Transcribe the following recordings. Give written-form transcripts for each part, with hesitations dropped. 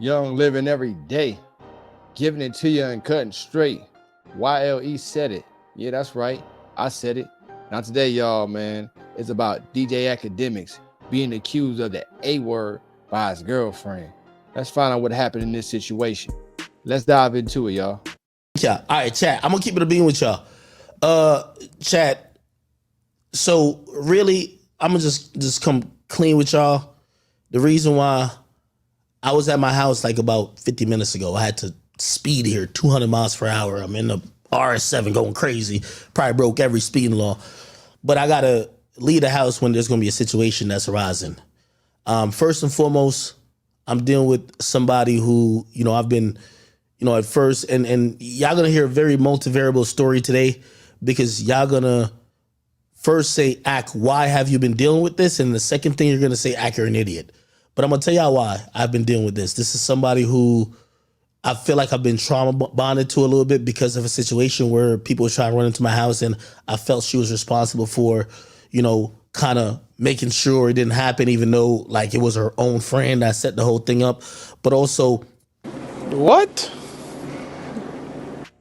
Young living every day, giving it to you and cutting straight. YLE said it. Yeah, that's right. I said it. Now today, y'all, man, it's about DJ Akademiks being accused of the A word by his girlfriend. Let's find out what happened in this situation. Let's dive into it, y'all. Yeah. All right, chat. I'm gonna keep it a bean with y'all. Chat. So really, I'm gonna just come clean with y'all. The reason why I was at my house like about 50 minutes ago, I had to speed here 200 miles per hour. I'm in the RS7 going crazy. Probably broke every speeding law. But I gotta leave the house when there's gonna be a situation that's arising. First and foremost, I'm dealing with somebody who, I've been, at first, and y'all gonna hear a very multivariable story today because y'all gonna first say, Ak, why have you been dealing with this? And the second thing you're gonna say, Ak, you're an idiot. But I'm gonna tell y'all why I've been dealing with this. This is somebody who I feel like I've been trauma bonded to a little bit because of a situation where people were trying to run into my house and I felt she was responsible for, kind of making sure it didn't happen, even though like it was her own friend that set the whole thing up. But also, what?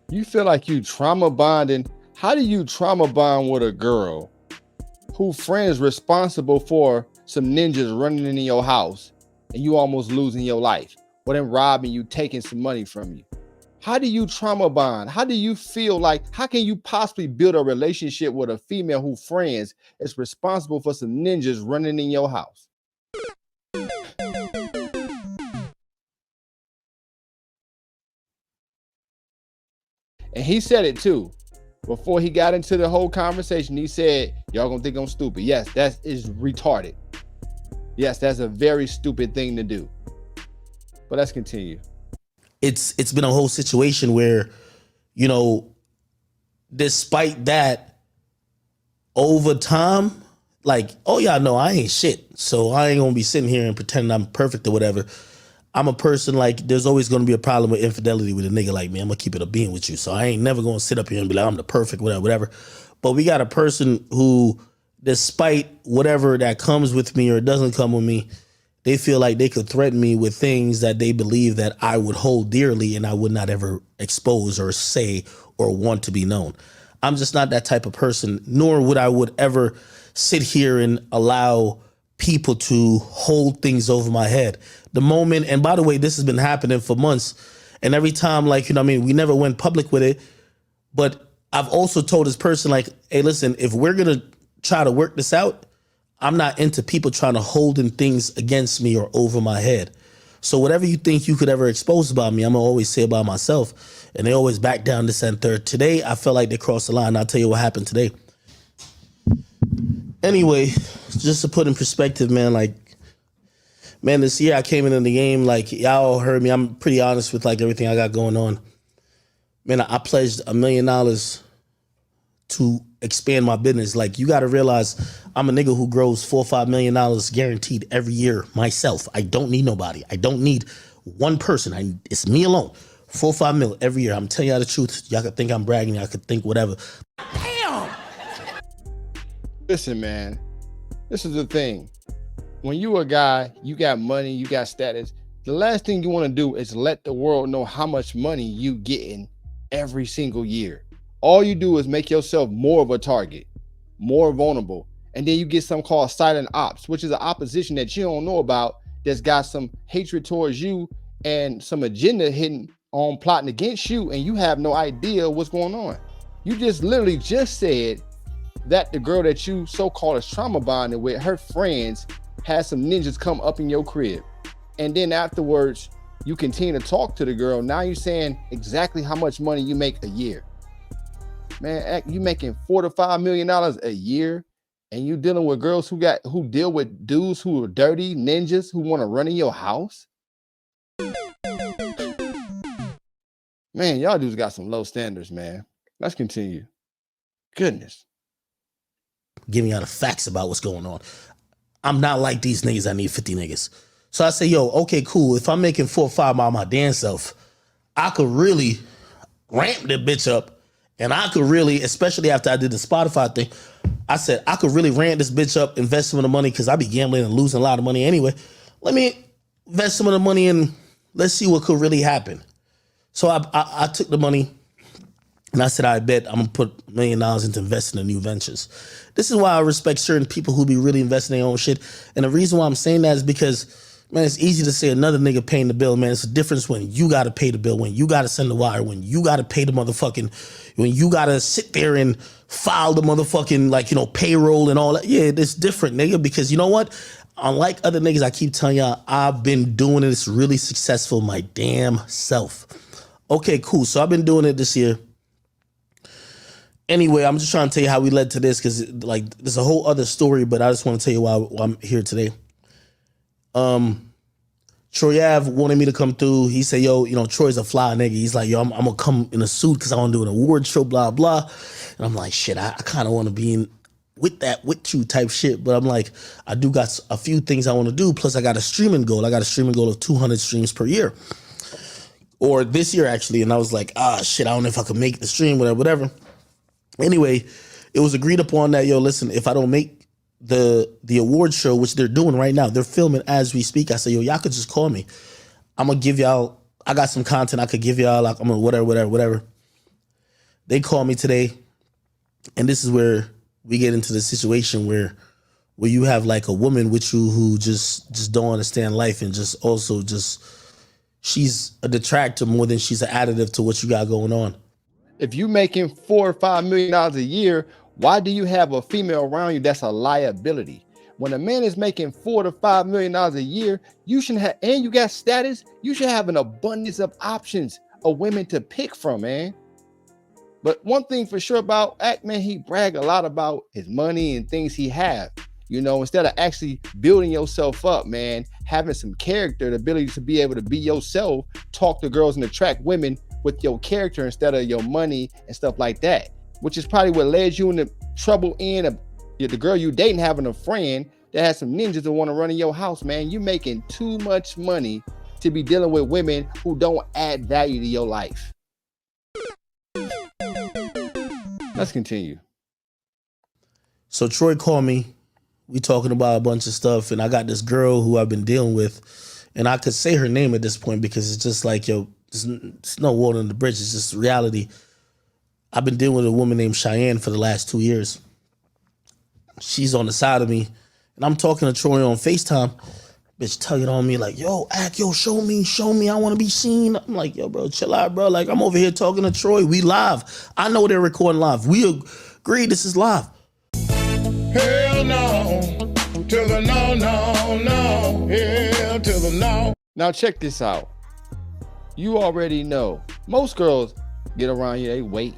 You feel like you trauma bonding? How do you trauma bond with a girl who friend is responsible for some ninjas running into your house and you almost losing your life, or them robbing you, taking some money from you? How do you trauma bond? How do you feel like, how can you possibly build a relationship with a female who friends is responsible for some ninjas running in your house? And he said it too. Before he got into the whole conversation, he said, y'all gonna think I'm stupid. Yes, that is retarded. Yes, that's a very stupid thing to do. But let's continue. It's been a whole situation where, despite that, over time, like, oh yeah, no, I ain't shit. So I ain't gonna be sitting here and pretending I'm perfect or whatever. I'm a person like there's always gonna be a problem with infidelity with a nigga like me. I'm gonna keep it a being with you. So I ain't never gonna sit up here and be like, I'm the perfect, whatever. But we got a person who, despite whatever that comes with me or doesn't come with me, they feel like they could threaten me with things that they believe that I would hold dearly and I would not ever expose or say or want to be known. I'm just not that type of person, nor would I ever sit here and allow people to hold things over my head. The moment, and by the way, this has been happening for months, and every time, like, we never went public with it, but I've also told this person, like, hey, listen, if we're going to try to work this out, I'm not into people trying to holding things against me or over my head. So whatever you think you could ever expose about me, I'm gonna always say about myself. And they always back down this and third. Today, I felt like they crossed the line. I'll tell you what happened today. Anyway, just to put in perspective, man, this year I came into the game, like y'all heard me. I'm pretty honest with like everything I got going on. Man, I pledged $1 million to expand my business. Like, you got to realize I'm a nigga who grows $4 or $5 million guaranteed every year myself. I don't need nobody. I don't need one person. It's me alone. 4 or 5 mil every year. I'm telling y'all the truth. Y'all could think I'm bragging. Y'all could think whatever. Damn. Listen, man, this is the thing. When you a guy, you got money, you got status, the last thing you want to do is let the world know how much money you getting every single year. All you do is make yourself more of a target, more vulnerable. And then you get something called silent ops, which is an opposition that you don't know about that's got some hatred towards you and some agenda hidden on plotting against you, and you have no idea what's going on. You just literally just said that the girl that you so-called is trauma bonding with, her friends had some ninjas come up in your crib. And then afterwards, you continue to talk to the girl. Now you're saying exactly how much money you make a year. Man, you making $4 to $5 million a year, and you dealing with girls who deal with dudes who are dirty ninjas who want to run in your house. Man, y'all dudes got some low standards, man. Let's continue. Goodness. Giving y'all the facts about what's going on. I'm not like these niggas. I need 50 niggas. So I say, yo, okay, cool. If I'm making 4 or 5 by my damn self, I could really ramp that bitch up. And I could really, especially after I did the Spotify thing, I said, I could really ramp this bitch up, invest some of the money, because I be gambling and losing a lot of money anyway. Let me invest some of the money in Let's see what could really happen. So I took the money and I said, I bet I'm gonna put $1 million into investing in new ventures. This is why I respect certain people who be really investing in their own shit. And the reason why I'm saying that is because, man, it's easy to say another nigga paying the bill, man. It's a difference when you gotta pay the bill, when you gotta send the wire, when you gotta pay the motherfucking, when you gotta sit there and file the motherfucking, like, you know, payroll and all that. Yeah, it's different, nigga, because you know what? Unlike other niggas, I keep telling y'all, I've been doing it. It's really successful my damn self. Okay, cool. So I've been doing it this year. Anyway, I'm just trying to tell you how we led to this because, like, there's a whole other story, but I just want to tell you why I'm here today. Troy Ave wanted me to come through. He said, yo, you know, Troy's a fly nigga. He's like, yo, I'm going to come in a suit because I want to do an award show, blah, blah. And I'm like, shit, I kind of want to be in with you type shit. But I'm like, I do got a few things I want to do. Plus, I got a streaming goal. I got a streaming goal of 200 streams per year. Or this year, actually. And I was like, shit, I don't know if I could make the stream, whatever. Anyway, it was agreed upon that, yo, listen, if I don't make the award show, which they're doing right now, they're filming as we speak. I said, yo, y'all could just call me. I'm going to give y'all, I got some content I could give y'all, like, I'm going to whatever. They call me today, and this is where we get into the situation where you have, like, a woman with you who just don't understand life and just also she's a detractor more than she's an additive to what you got going on. If you making $4 or $5 million a year, why do you have a female around you that's a liability? When a man is making $4 to $5 million a year, you should have, and you got status, you should have an abundance of options of women to pick from, man. But one thing for sure about Act, man, he brag a lot about his money and things he have. You know, instead of actually building yourself up, man, having some character, the ability to be able to be yourself, talk to girls and attract women with your character instead of your money and stuff like that, which is probably what led you into trouble in the girl you dating having a friend that has some ninjas that want to run in your house, man. You making too much money to be dealing with women who don't add value to your life. Let's continue. So Troy called me. We talking about a bunch of stuff, and I got this girl who I've been dealing with, and I could say her name at this point because it's just like, yo, it's no water on the bridge. It's just reality. I've been dealing with a woman named Cheyenne for the last 2 years. She's on the side of me, and I'm talking to Troy on FaceTime. Bitch tugging on me like, yo, Ack, yo, show me. I want to be seen. I'm like, yo, bro, chill out, bro. Like, I'm over here talking to Troy. We live. I know they're recording live. We agree this is live. Hell no, to the no, hell to the no. Now check this out. You already know, most girls get around you, they wait.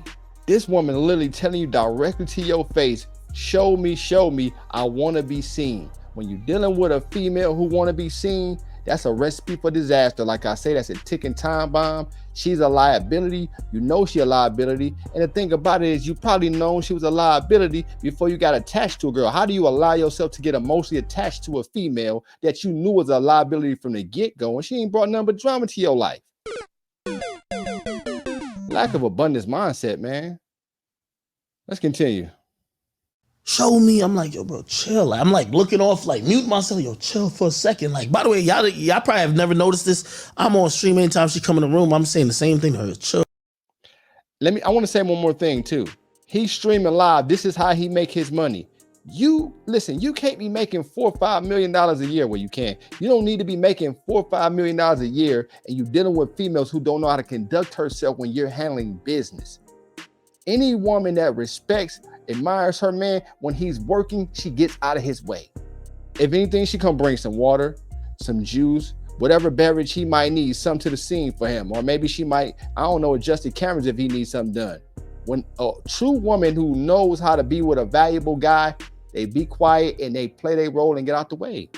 This woman literally telling you directly to your face, show me, I want to be seen. When you're dealing with a female who want to be seen, that's a recipe for disaster. Like I say, that's a ticking time bomb. She's a liability. You know she a liability. And the thing about it is you probably known she was a liability before you got attached to a girl. How do you allow yourself to get emotionally attached to a female that you knew was a liability from the get-go and she ain't brought nothing but drama to your life? Lack of abundance mindset, man. Let's continue. Show me. I'm like, yo, bro, chill. I'm like looking off, like mute myself. Yo, chill for a second. Like, by the way, y'all probably have never noticed this. I'm on stream anytime she come in the room. I'm saying the same thing to her. Chill. I want to say one more thing too. He's streaming live. This is how he make his money. You can't be making $4 or $5 million a year. Well, you can. You don't need to be making $4 or $5 million a year and you dealing with females who don't know how to conduct herself when you're handling business. Any woman that respects, admires her man, when he's working, she gets out of his way. If anything, she come bring some water, some juice, whatever beverage he might need, some to the scene for him. Or maybe she might, I don't know, adjust the cameras if he needs something done. When a true woman who knows how to be with a valuable guy, they be quiet and they play their role and get out the way.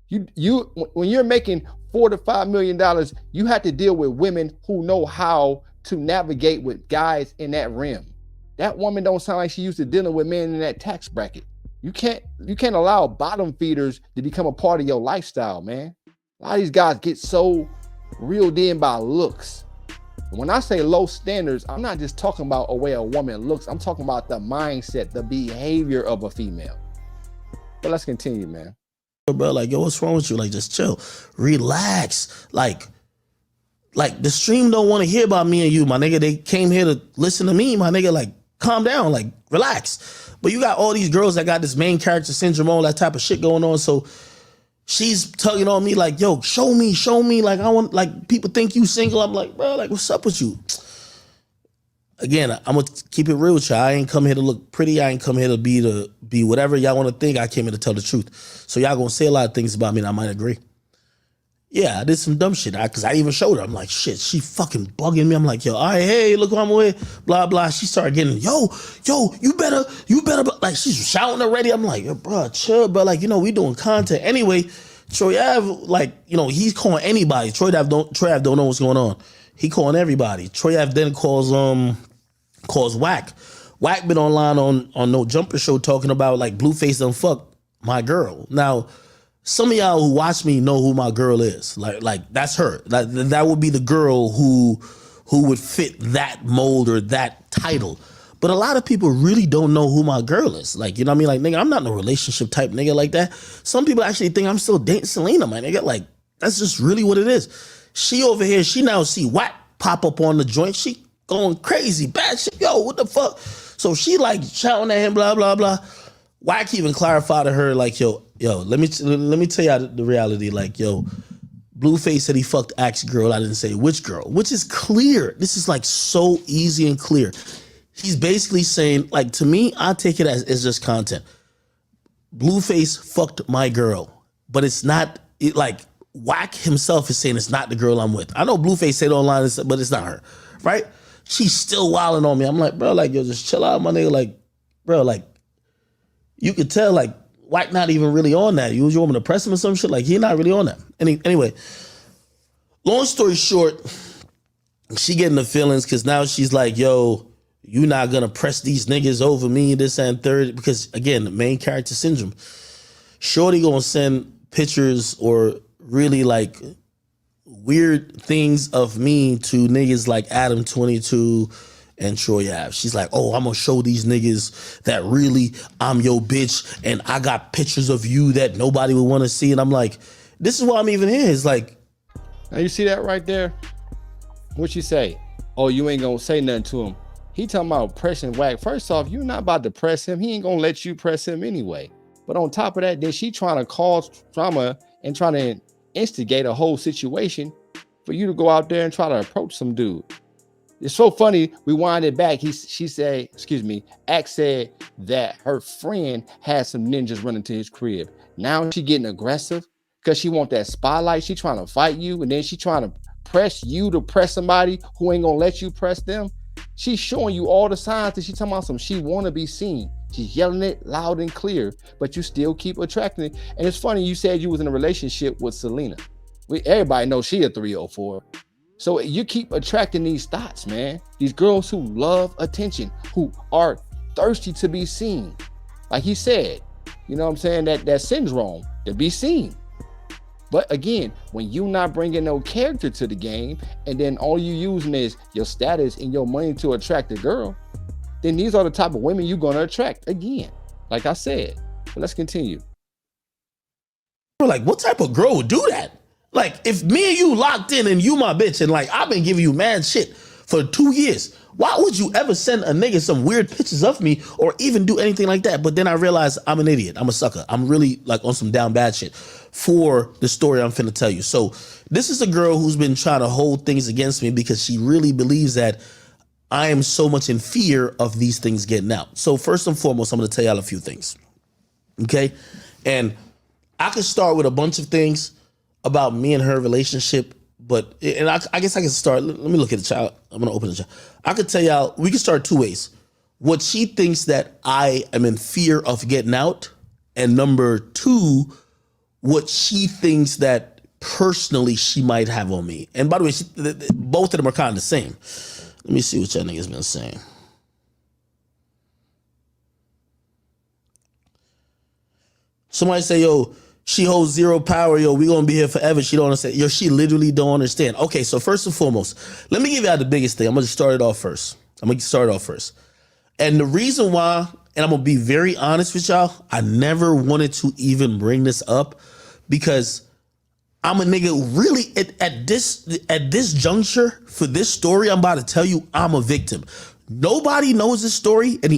When you're making $4 to $5 million, you have to deal with women who know how to navigate with guys in that rim. That woman don't sound like she used to dealing with men in that tax bracket. You can't allow bottom feeders to become a part of your lifestyle, man. A lot of these guys get so reeled in by looks. When I say low standards, I'm not just talking about a way a woman looks. I'm talking about the mindset, the behavior of a female. But let's continue, man. bro, like, yo, what's wrong with you? Like, just chill, relax. Like the stream don't want to hear about me and you, my nigga. They came here to listen to me, my nigga. Like, calm down, like, relax. But you got all these girls that got this main character syndrome, all that type of shit going on. So she's tugging on me like, yo, show me. Like, I want, like, people think you single. I'm like, bro, like, what's up with you? Again, I'm gonna keep it real with you. I ain't come here to look pretty. I ain't come here to be whatever y'all want to think. I came here to tell the truth. So y'all gonna say a lot of things about me and I might agree. Yeah, I did some dumb shit. Cause I even showed her. I'm like, shit, she fucking bugging me. I'm like, yo, all right, hey, look who I'm with. Blah, blah. She started getting, yo, you better, like, she's shouting already. I'm like, yo, bro, chill, bro. Like, we doing content. Anyway, Troy Ave, like, he's calling anybody. Troy Ave don't know what's going on. He calling everybody. Troy Ave then calls Whack. Whack been online on No Jumper Show talking about, like, Blueface done fuck my girl. Now, some of y'all who watch me know who my girl is. Like that's her. That would be the girl who would fit that mold or that title. But a lot of people really don't know who my girl is. Like, you know what I mean? Like, nigga, I'm not no relationship type nigga like that. Some people actually think I'm still dating Selena, my nigga. Like, that's just really what it is. She over here, she now see Wack pop up on the joint. She going crazy, bad shit. Yo, what the fuck? So she like shouting at him, blah, blah, blah. Wack even clarified to her, like, yo, let me tell y'all the reality. Like, yo, Blueface said he fucked Axe girl. I didn't say which girl, which is clear. This is like so easy and clear. He's basically saying, like, to me, I take it as just content. Blueface fucked my girl, but it's not like Wack himself is saying it's not the girl I'm with. I know Blueface said online, but it's not her, right? She's still wilding on me. I'm like, bro, like, yo, just chill out, my nigga. Like, bro, like, you could tell, like, Wack not even really on that. You want me to press him or some shit? Like, he not really on that. Anyway, long story short, she getting the feelings because now she's like, yo, you not gonna press these niggas over me, this and third. Because, again, the main character syndrome. Shorty gonna send pictures or really, like, weird things of me to niggas like Adam 22 and Troy Ave. She's like, oh, I'm gonna show these niggas that really I'm your bitch and I got pictures of you that nobody would want to see. And I'm like, this is why I'm even here. It's like, now you see that right there? What she say? Oh, you ain't gonna say nothing to him. He talking about pressing Wack. First off, you're not about to press him. He ain't gonna let you press him anyway. But on top of that, then she trying to cause drama and trying to instigate a whole situation for you to go out there and try to approach some dude. It's so funny. We wind it back. She said, Axe said that her friend had some ninjas running to his crib. Now she getting aggressive because she want that spotlight. She trying to fight you, and then she trying to press you to press somebody who ain't gonna let you press them. She's showing you all the signs that she talking about she want to be seen. She's yelling it loud and clear, but you still keep attracting it. And it's funny, you said you was in a relationship with Selena. Everybody knows she a 304. So you keep attracting these thoughts, man. These girls who love attention, who are thirsty to be seen. Like he said, you know what I'm saying? That syndrome, to be seen. But again, when you not bringing no character to the game, and then all you using is your status and your money to attract a girl, then these are the type of women you're gonna attract again. Like I said. But let's continue. Like, what type of girl would do that? Like, if me and you locked in and you my bitch and, like, I've been giving you mad shit for 2 years, why would you ever send a nigga some weird pictures of me or even do anything like that? But then I realized I'm an idiot. I'm a sucker. I'm really, like, on some down bad shit for the story I'm finna tell you. So this is a girl who's been trying to hold things against me because she really believes that I am so much in fear of these things getting out. So first and foremost, I'm gonna tell y'all a few things, okay? And I could start with a bunch of things about me and her relationship, but I guess I can start. Let me look at the child. I'm gonna open the child. I could tell y'all, we can start 2 ways. What she thinks that I am in fear of getting out, and number 2, what she thinks that personally she might have on me. And by the way, both of them are kind of the same. Let me see what y'all niggas been saying. Somebody say, yo, she holds zero power. Yo, we gonna be here forever. She don't understand. Yo, she literally don't understand. Okay, so first and foremost, let me give y'all the biggest thing. I'm gonna start it off first. And the reason why, and I'm gonna be very honest with y'all, I never wanted to even bring this up because I'm a nigga really at this juncture for this story I'm about to tell you, I'm a victim. Nobody knows this story, and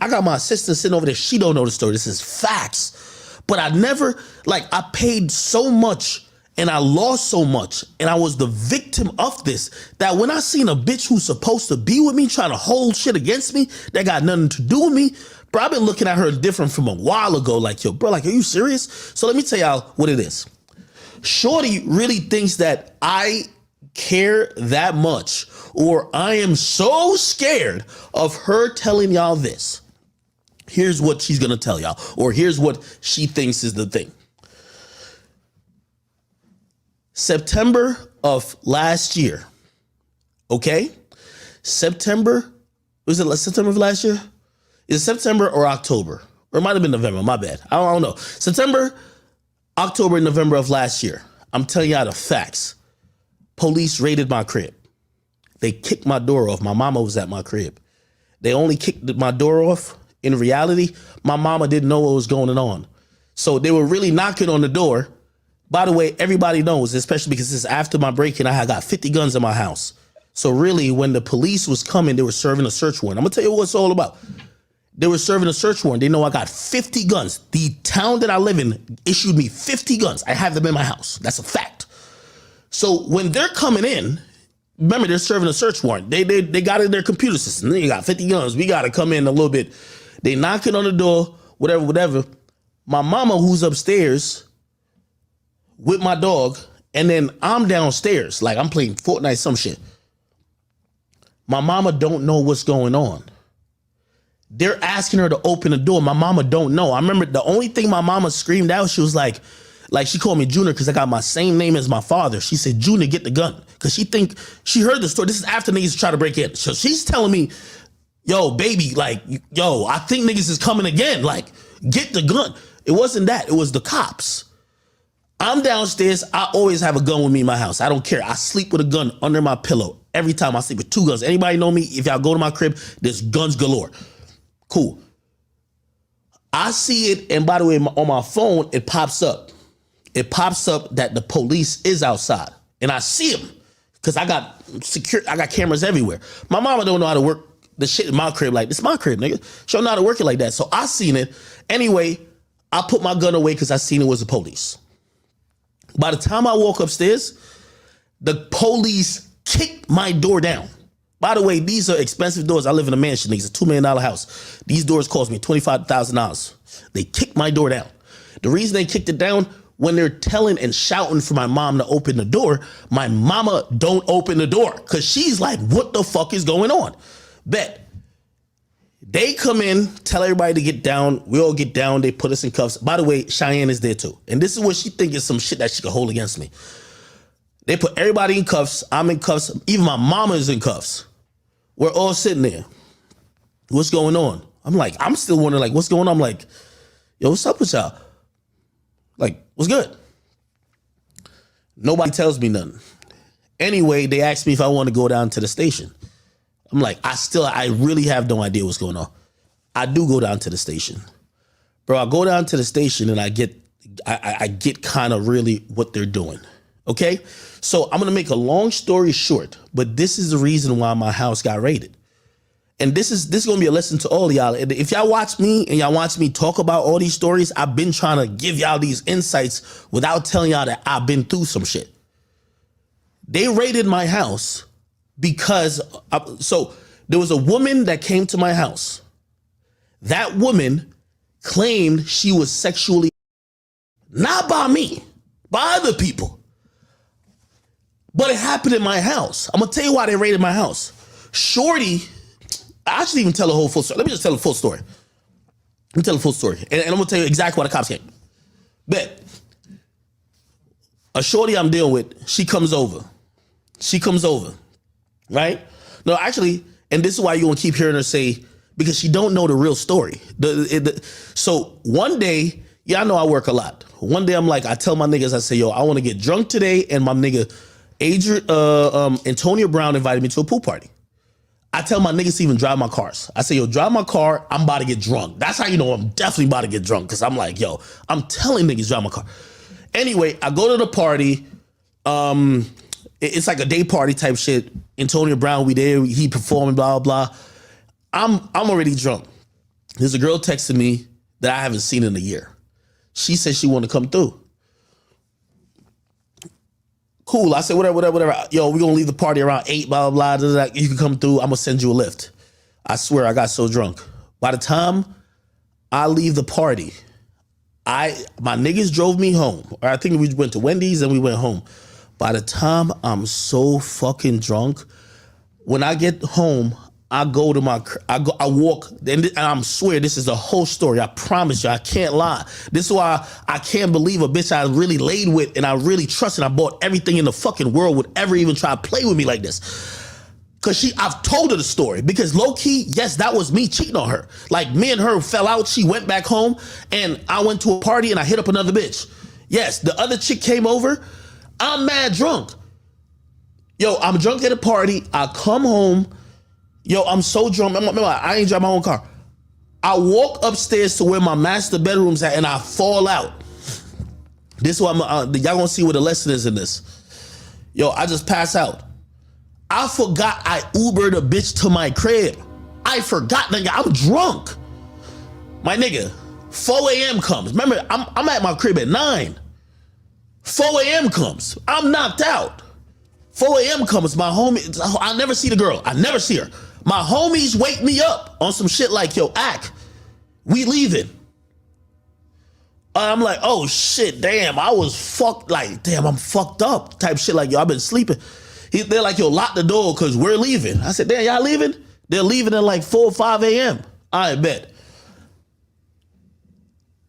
I got my assistant sitting over there. She don't know the story. This is facts. But I paid so much and I lost so much, and I was the victim of this, that when I seen a bitch who's supposed to be with me trying to hold shit against me that got nothing to do with me, bro, I've been looking at her different from a while ago. Like, yo, bro, like, are you serious? So let me tell y'all what it is. Shorty really thinks that I care that much, or I am so scared of her telling y'all this. Here's what she's gonna tell y'all, or here's what she thinks is the thing. September of last year, okay? September of last year? Is it September or October? Or it might have been November, my bad. I don't know. September, October, November of last year. I'm telling y'all the facts. Police raided my crib. They kicked my door off. My mama was at my crib. They only kicked my door off. In reality, my mama didn't know what was going on. So they were really knocking on the door. By the way, everybody knows, especially because this is after my break-in, I got 50 guns in my house. So really, when the police was coming, they were serving a search warrant. I'm going to tell you what it's all about. They were serving a search warrant. They know I got 50 guns. The town that I live in issued me 50 guns. I have them in my house. That's a fact. So when they're coming in, remember, they're serving a search warrant. They got in their computer system. They got 50 guns. We got to come in a little bit. They knocking on the door, whatever. My mama, who's upstairs with my dog, and then I'm downstairs, like I'm playing Fortnite, some shit. My mama don't know what's going on. They're asking her to open the door. My mama don't know. I remember the only thing my mama screamed out, she was like she called me Junior because I got my same name as my father. She said, Junior, get the gun. Because she heard the story. This is after niggas try to break in. So she's telling me, yo, baby, like, yo, I think niggas is coming again. Like, get the gun. It wasn't that. It was the cops. I'm downstairs. I always have a gun with me in my house. I don't care. I sleep with a gun under my pillow. Every time I sleep with 2 guns. Anybody know me? If y'all go to my crib, there's guns galore. Cool. I see it, and by the way, on my phone, it pops up. It pops up that the police is outside, and I see them because I got cameras everywhere. My mama don't know how to work the shit in my crib. Like, this is my crib, nigga. She don't know how to work it like that. So I seen it. Anyway, I put my gun away because I seen it was the police. By the time I walk upstairs, the police kicked my door down. By the way, these are expensive doors. I live in a mansion. It's a $2 million house. These doors cost me $25,000. They kicked my door down. The reason they kicked it down, when they're telling and shouting for my mom to open the door, my mama don't open the door because she's like, what the fuck is going on? Bet. They come in, tell everybody to get down. We all get down. They put us in cuffs. By the way, Cheyenne is there too. And this is what she thinks is some shit that she could hold against me. They put everybody in cuffs. I'm in cuffs. Even my mama is in cuffs. We're all sitting there. What's going on? I'm still wondering, like, what's going on? I'm like, yo, what's up with y'all? Like, what's good? Nobody tells me nothing. Anyway, they asked me if I want to go down to the station. I'm like, I really have no idea what's going on. I do go down to the station. Bro, I go down to the station and I get kind of really what they're doing. Okay? So I'm going to make a long story short, but this is the reason why my house got raided. And this is going to be a lesson to all of y'all. If y'all watch me and y'all watch me talk about all these stories, I've been trying to give y'all these insights without telling y'all that I've been through some shit. They raided my house because, so there was a woman that came to my house. That woman claimed she was sexually, not by me, by other people. But it happened in my house. I'm going to tell you why they raided my house. Shorty, I should even tell a whole full story. Let me just tell a full story. Let me tell a full story. And I'm going to tell you exactly why the cops came. Bet. A shorty I'm dealing with, she comes over. Right? No, actually, and this is why you're going to keep hearing her say, because she don't know the real story. So one day, yeah, I know I work a lot. One day I'm like, I tell my niggas, I say, yo, I want to get drunk today. And my nigga, Antonio Brown invited me to a pool party. I tell my niggas to even drive my cars. I say, yo, drive my car. I'm about to get drunk. That's how you know I'm definitely about to get drunk. Because I'm like, yo, I'm telling niggas drive my car. Anyway, I go to the party. It's like a day party type shit. Antonio Brown, we there. He performing, blah, blah, blah. I'm already drunk. There's a girl texting me that I haven't seen in a year. She said she want to come through. Cool. I said, whatever. Yo, we gonna leave the party around 8, blah, blah, blah. You can come through. I'm gonna send you a lift. I swear I got so drunk. By the time I leave the party, my niggas drove me home. Or I think we went to Wendy's and we went home. By the time I'm so fucking drunk, when I get home, I go to I walk, and I swear this is the whole story. I promise you, I can't lie. This is why I can't believe a bitch I really laid with and I really trusted. I bought everything in the fucking world would ever even try to play with me like this. Cause I've told her the story. Because low key, yes, that was me cheating on her. Like me and her fell out. She went back home, and I went to a party and I hit up another bitch. Yes, the other chick came over. I'm mad drunk. Yo, I'm drunk at a party. I come home. Yo, I'm so drunk. Remember, I ain't drive my own car. I walk upstairs to where my master bedroom's at, and I fall out. This is why y'all gonna see what the lesson is in this. Yo, I just pass out. I forgot I Ubered a bitch to my crib. I forgot, nigga. I'm drunk. My nigga, 4 a.m. comes. Remember, I'm at my crib at 9. 4 a.m. comes. I'm knocked out. 4 a.m. comes. My homie, I never see the girl. I never see her. My homies wake me up on some shit like, yo, Ak, we leaving. I'm like, oh shit, damn, I was fucked. Like, damn, I'm fucked up type shit. Like, yo, I've been sleeping. They're like, yo, lock the door because we're leaving. I said, damn, y'all leaving? They're leaving at like 4 or 5 a.m. I bet.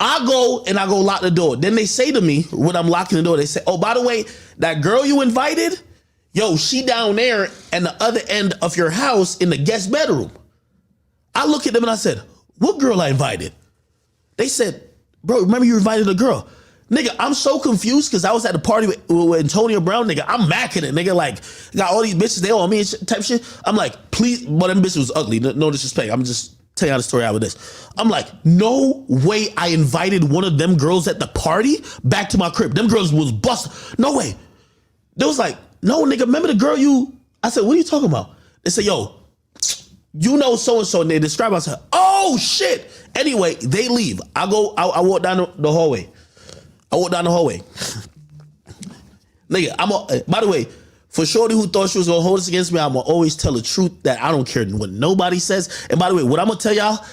I go lock the door. Then they say to me when I'm locking the door, they say, oh, by the way, that girl you invited, yo, she down there at the other end of your house in the guest bedroom. I look at them and I said, what girl I invited? They said, bro, remember you invited a girl. Nigga, I'm so confused because I was at the party with Antonio Brown, nigga. I'm macking it, nigga. Like, got all these bitches, they all on me and type shit. I'm like, please, but them bitches was ugly. No disrespect. I'm just telling you how the story out with this. I'm like, no way I invited one of them girls at the party back to my crib. Them girls was busted. No way. They was like, no, nigga, remember the girl you... I said, what are you talking about? They said, yo, you know so-and-so, and they describe it. I said, oh, shit. Anyway, they leave. I walk down the hallway. Nigga, by the way, for Shorty who thought she was gonna hold this against me, I'm gonna always tell the truth that I don't care what nobody says. And by the way, what I'm gonna tell y'all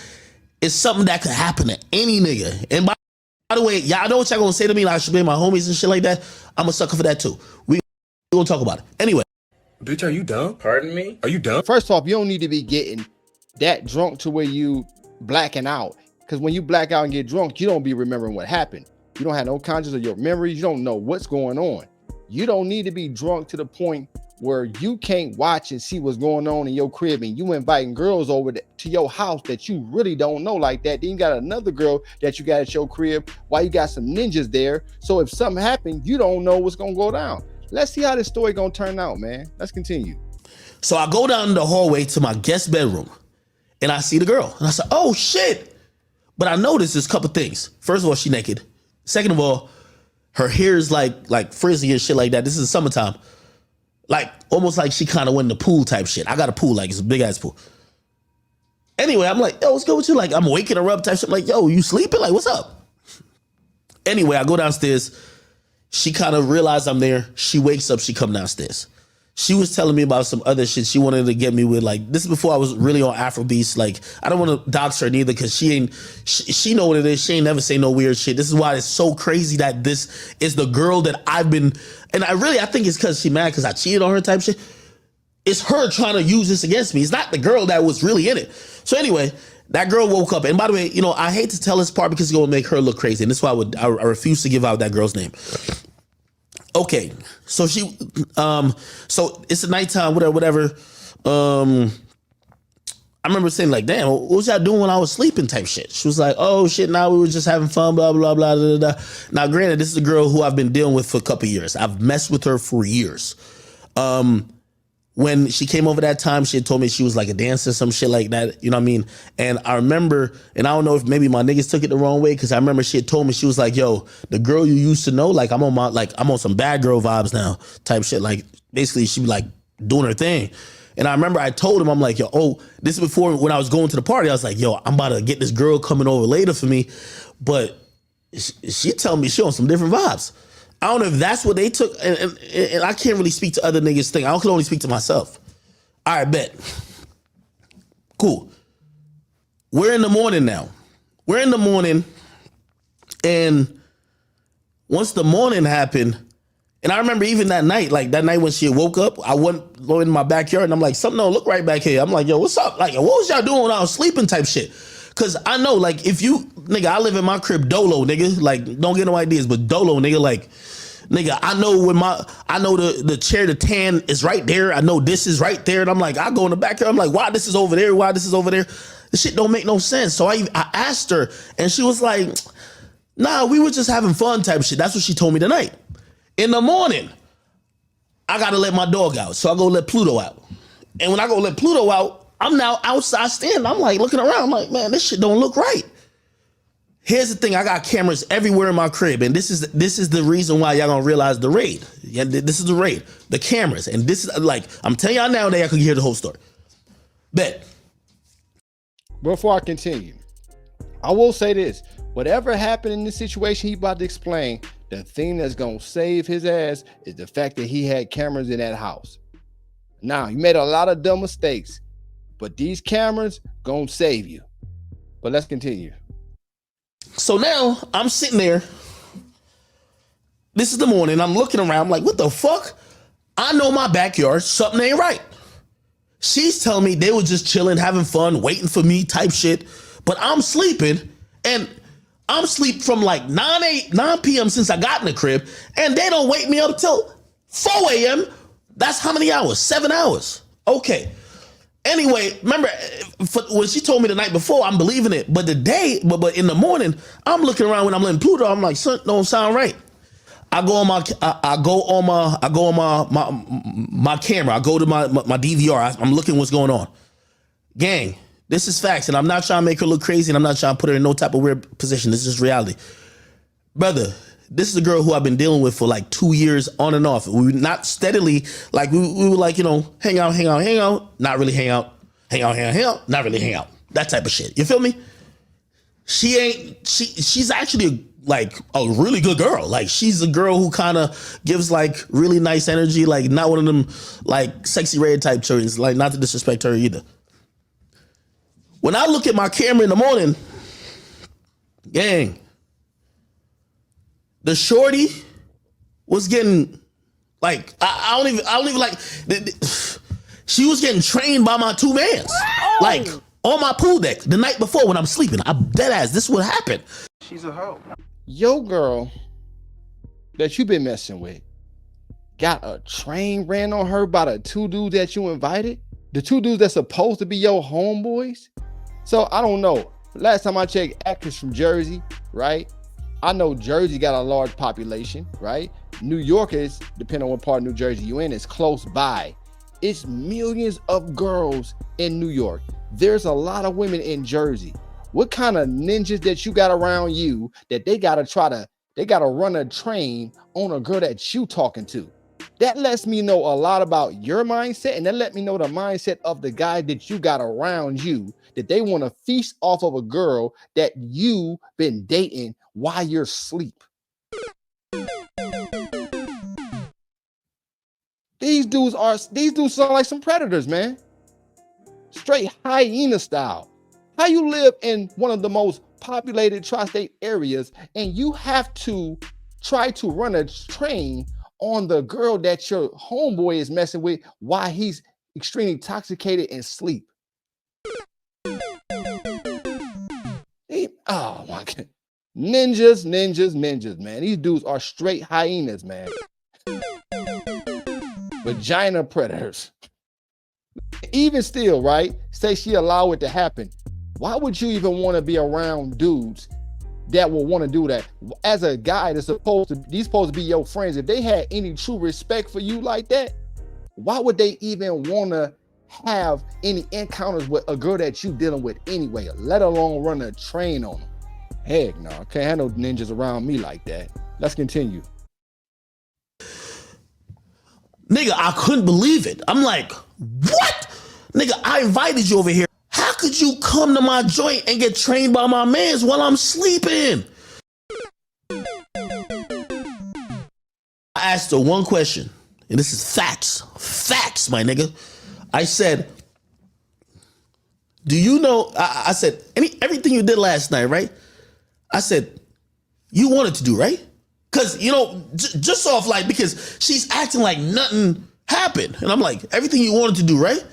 is something that could happen to any nigga. And by the way, y'all know what y'all gonna say to me, like I should be my homies and shit like that. I'm a sucker for that too. We gonna talk about it. Anyway. Bitch, are you dumb? Pardon me? Are you dumb? First off, you don't need to be getting that drunk to where you blacking out. Because when you black out and get drunk, you don't be remembering what happened. You don't have no conscious of your memories. You don't know what's going on. You don't need to be drunk to the point where you can't watch and see what's going on in your crib and you inviting girls over to your house that you really don't know like that. Then you got another girl that you got at your crib while you got some ninjas there. So if something happened, you don't know what's going to go down. Let's see how this story going to turn out, man. Let's continue. So I go down the hallway to my guest bedroom and I see the girl. And I said, oh, shit. But I noticed there's a couple things. First of all, she naked. Second of all, her hair is like frizzy and shit like that. This is the summertime. Like, almost like she kind of went in the pool type shit. I got a pool, like it's a big ass pool. Anyway, I'm like, yo, what's good with you? Like, I'm waking her up type shit. I'm like, yo, you sleeping? Like, what's up? Anyway, I go downstairs. She kind of realized I'm there. She wakes up, she come downstairs. She was telling me about some other shit she wanted to get me with. Like, this is before I was really on Afrobeats. Like, I don't want to dox her neither because she know what it is. She ain't never say no weird shit. This is why it's so crazy that this is the girl that I've been, and I think it's because she mad because I cheated on her type shit. It's her trying to use this against me. It's not the girl that was really in it. So anyway, that girl woke up. And by the way, you know, I hate to tell this part because it's going to make her look crazy. And this is why I refuse to give out that girl's name. Okay, so so it's a nighttime, whatever. I remember saying like, damn, what was y'all doing when I was sleeping type shit? She was like, oh shit, now we were just having fun, blah, blah, blah, blah, blah. Now, granted, this is a girl who I've been dealing with for a couple of years. I've messed with her for years. when she came over that time, she had told me she was like a dancer, some shit like that. You know what I mean? And I remember, and I don't know if maybe my niggas took it the wrong way, because I remember she had told me, she was like, yo, the girl you used to know, like I'm on some bad girl vibes now type shit. Like basically she be like doing her thing. And I remember I told him, I'm like, yo, oh, this is before when I was going to the party. I was like, yo, I'm about to get this girl coming over later for me. But she tell me she on some different vibes. I don't know if that's what they took, and I can't really speak to other niggas' thing. I can only speak to myself. All right, bet. Cool. We're in the morning now. We're in the morning, and once the morning happened, and I remember even that night, like that night when she woke up, I went in my backyard, and I'm like, something don't look right back here. I'm like, yo, what's up? Like, what was y'all doing when I was sleeping type shit? Cause I know, like, if you, nigga, I live in my crib dolo, nigga. Like, don't get no ideas, but dolo, nigga, like, nigga, I know the chair, the tan is right there. I know this is right there. And I'm like, I go in the backyard. I'm like, why this is over there? Why this is over there? This shit don't make no sense. So I asked her, and she was like, nah, we were just having fun type shit. That's what she told me tonight. In the morning, I gotta let my dog out. So I go let Pluto out. And when I go let Pluto out, I'm now outside standing. I'm like looking around. I'm like, man, this shit don't look right. Here's the thing. I got cameras everywhere in my crib. And this is the reason why y'all gonna realize the raid. Yeah, this is the raid. The cameras. And this is like, I'm telling y'all now that y'all can hear the whole story. Bet. Before I continue, I will say this. Whatever happened in this situation he about to explain, the thing that's gonna save his ass is the fact that he had cameras in that house. Now, he made a lot of dumb mistakes, but these cameras gonna save you. But let's continue. So now I'm sitting there. This is the morning. I'm looking around. I'm like, what the fuck? I know my backyard. Something ain't right. She's telling me they were just chilling, having fun, waiting for me type shit. But I'm sleeping, and I'm sleep from like 9 p.m. since I got in the crib, and they don't wake me up till 4 a.m. That's how many hours? 7 hours. Okay. Anyway, remember when she told me the night before, I'm believing it. But but in the morning, I'm looking around when I'm letting Pluto. I'm like, son, don't sound right. I go on my camera. I go to my DVR. I'm looking what's going on. Gang, this is facts, and I'm not trying to make her look crazy, and I'm not trying to put her in no type of weird position. This is reality, brother. This is a girl who I've been dealing with for like 2 years on and off. We not steadily, like we were like, hang out, not really hang out, not really hang out. That type of shit. You feel me? She's actually like a really good girl. Like she's a girl who kind of gives like really nice energy, like not one of them like sexy red type children, like not to disrespect her either. When I look at my camera in the morning, gang, the shorty was getting like I don't even like. She was getting trained by my two mans, like on my pool deck the night before when I'm sleeping. I'm dead ass. This is what happened. She's a hoe. Your girl that you been messing with got a train ran on her by the two dudes that you invited, the two dudes that's supposed to be your homeboys. So I don't know. Last time I checked, actors from Jersey, right? I know Jersey got a large population, right? New York is, depending on what part of New Jersey you in, is close by. It's millions of girls in New York. There's a lot of women in Jersey. What kind of ninjas that you got around you that they gotta run a train on a girl that you talking to? That lets me know a lot about your mindset, and that let me know the mindset of the guy that you got around you, that they want to feast off of a girl that you been dating while you're asleep. These dudes sound like some predators, man. Straight hyena style. How you live in one of the most populated tri-state areas and you have to try to run a train on the girl that your homeboy is messing with while he's extremely intoxicated and sleep? Oh my God. Ninjas, man. These dudes are straight hyenas, man. Vagina predators. Even still, right? Say she allowed it to happen. Why would you even want to be around dudes that will want to do that? As a guy that's supposed to be your friends, if they had any true respect for you like that, Why would they even want to have any encounters with a girl that you dealing with anyway, let alone run a train on them? Heck no, I can't have no ninjas around me like that. Let's continue. Nigga, I couldn't believe it. I'm like, what? Nigga, I invited you over here. How could you come to my joint and get trained by my mans while I'm sleeping? I asked her one question, and this is facts. Facts, my nigga. I said, do you know, I said, everything you did last night, right? I said, you wanted to do, right? Because, you know, just off like, because she's acting like nothing happened. And I'm like, everything you wanted to do, right?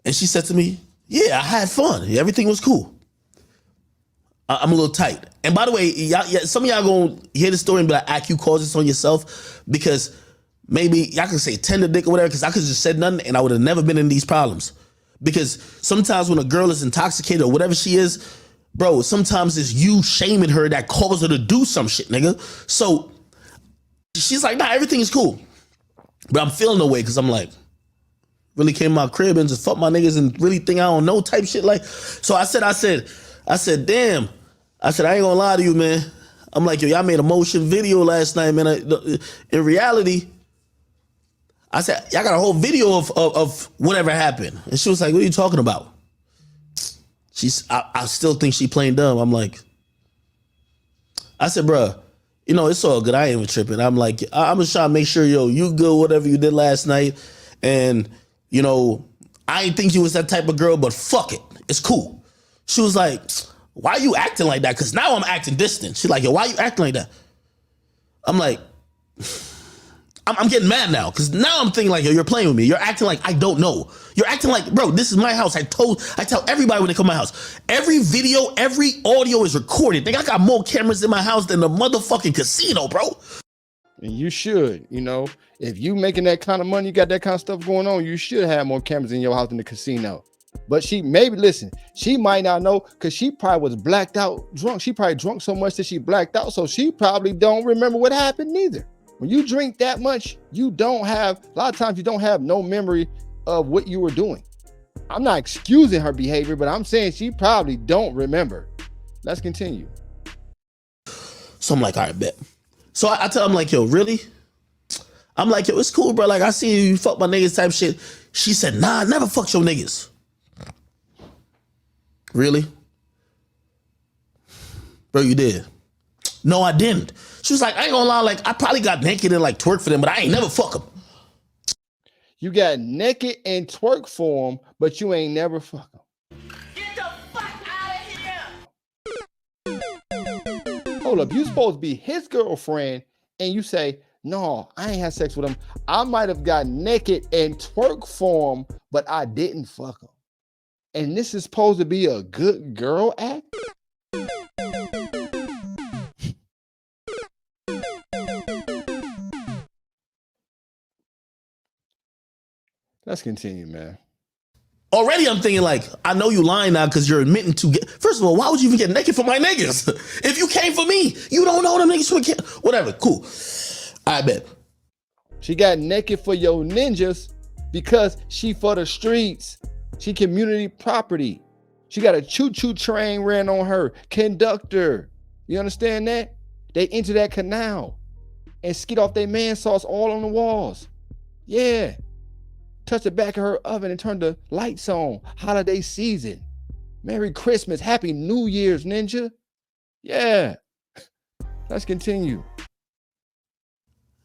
And she said to me, yeah, I had fun. Everything was cool. I'm a little tight. And by the way, some of y'all gonna hear the story and be like, Ak, you caused this on yourself, because maybe y'all can say tender dick or whatever, because I could just said nothing and I would have never been in these problems. Because sometimes when a girl is intoxicated or whatever she is, bro, sometimes it's you shaming her that causes her to do some shit, nigga. So she's like, nah, everything is cool. But I'm feeling the way because I'm like, really came to my crib and just fuck my niggas and really think I don't know type shit. Like, so I said, damn. I said, I ain't gonna lie to you, man. I'm like, yo, y'all made a motion video last night, man. In reality, I said, y'all got a whole video of whatever happened. And she was like, what are you talking about? I still think she playing dumb. I'm like, I said, bruh, you know, it's all good. I ain't even tripping. I'm like, I'm just trying to make sure, yo, you good, whatever you did last night. And, you know, I ain't think you was that type of girl, but fuck it. It's cool. She was like, why are you acting like that? Because now I'm acting distant. She's like, yo, why are you acting like that? I'm like, I'm getting mad now because now I'm thinking like, yo, you're playing with me. You're acting like I don't know. You're acting like, bro, this is my house. I tell everybody when they come to my house. Every video, every audio is recorded. Nigga, I got more cameras in my house than the motherfucking casino, bro. And you should, you know, if you making that kind of money, you got that kind of stuff going on, you should have more cameras in your house than the casino. But she might not know because she probably was blacked out drunk. She probably drunk so much that she blacked out. So she probably don't remember what happened neither. When you drink that much, a lot of times you don't have no memory of what you were doing. I'm not excusing her behavior, but I'm saying she probably don't remember. Let's continue. So I'm like, all right, bet. So I tell him like, yo, really? I'm like, yo, it's cool, bro. Like, I see you fuck my niggas type shit. She said, nah, I never fucked your niggas. Really? Bro, you did. No, I didn't. She was like, I ain't gonna lie, like, I probably got naked and like twerk for them, but I ain't never fuck them. You got naked and twerk for them, but you ain't never fuck them. Get the fuck out of here! Hold up, you supposed to be his girlfriend, and you say, no, I ain't had sex with him. I might have got naked and twerk for him, but I didn't fuck him. And this is supposed to be a good girl act? Let's continue, man. Already I'm thinking like, I know you lying now because you're admitting to get, first of all, why would you even get naked for my niggas? If you came for me, you don't know them niggas who can't, whatever, cool. I bet. She got naked for your ninjas because she for the streets. She community property. She got a choo-choo train ran on her. Conductor. You understand that? They enter that canal and skid off their man sauce all on the walls. Yeah. Touch the back of her oven and turn the lights on. Holiday season. Merry Christmas. Happy New Year's, ninja. Yeah. Let's continue.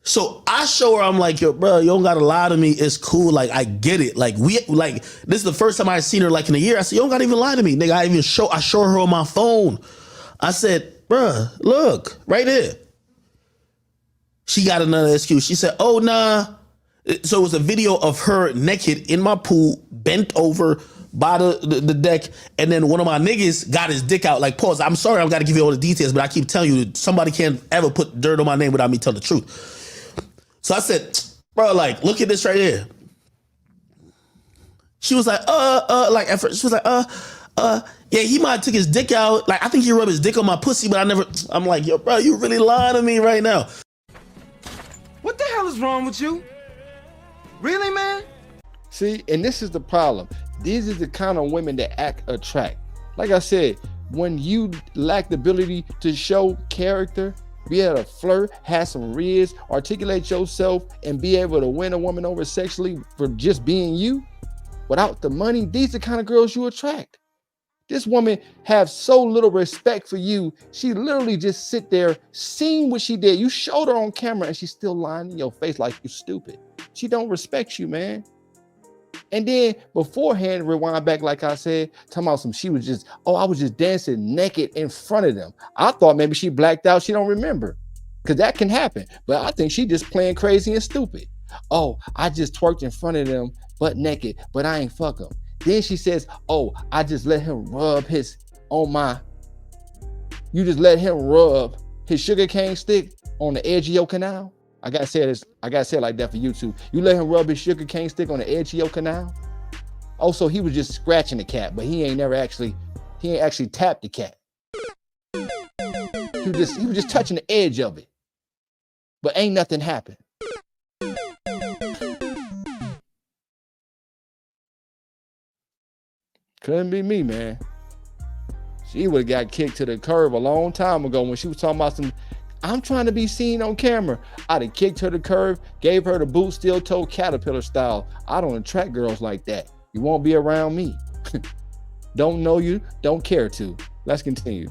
So I show her, I'm like, yo, bro, you don't gotta lie to me. It's cool. Like, I get it. Like, this is the first time I seen her like in a year. I said, you don't gotta even lie to me. Nigga, I show her on my phone. I said, bruh, look, right here. She got another excuse. She said, oh, nah. So it was a video of her naked in my pool, bent over by the deck, and then one of my niggas got his dick out. Like, pause, I'm sorry, I've got to give you all the details, but I keep telling you, somebody can't ever put dirt on my name without me telling the truth. So I said, bro, like, look at this right here. She was like, like at first, she was like, yeah, he might have took his dick out. Like, I think he rubbed his dick on my pussy, but I'm like, yo, bro, you really lying to me right now. What the hell is wrong with you? Really, man? See, and this is the problem. These are the kind of women that attract. Like I said, when you lack the ability to show character, be able to flirt, have some riz, articulate yourself, and be able to win a woman over sexually for just being you, without the money, these are the kind of girls you attract. This woman have so little respect for you. She literally just sit there, seeing what she did. You showed her on camera and she's still lying in your face like you stupid. She don't respect you, man. And then beforehand, rewind back, like I said, talking about she was just, I was just dancing naked in front of them. I thought maybe she blacked out. She don't remember, because that can happen. But I think she just playing crazy and stupid. Oh, I just twerked in front of them, butt naked, but I ain't fuck them. Then she says, I just let him rub you just let him rub his sugar cane stick on the edge of your canal. I gotta say it like that for YouTube. You let him rub his sugar cane stick on the edge of your canal. Also, he was just scratching the cat, but he ain't actually tapped the cat. He was just touching the edge of it. But ain't nothing happened. Couldn't be me, man. She would have got kicked to the curb a long time ago when she was talking about I'm trying to be seen on camera. I'd have kicked her to the curb, gave her the boot, steel toe, caterpillar style. I don't attract girls like that. You won't be around me. Don't know you, don't care to. Let's continue.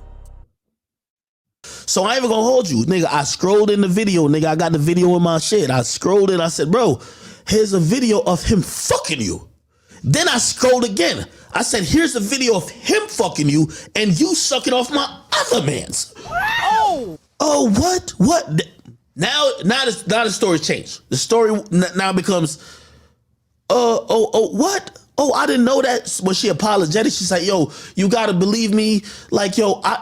So I ain't even gonna hold you, nigga. I scrolled in the video, nigga. I got the video in my shit. I scrolled in, I said, bro, here's a video of him fucking you. Then I scrolled again. I said, here's a video of him fucking you and you sucking off my other man's. Oh, what? Now the story's changed. The story now becomes, what? Oh, I didn't know that. When she apologetic, she's like, yo, you gotta believe me. Like, yo, I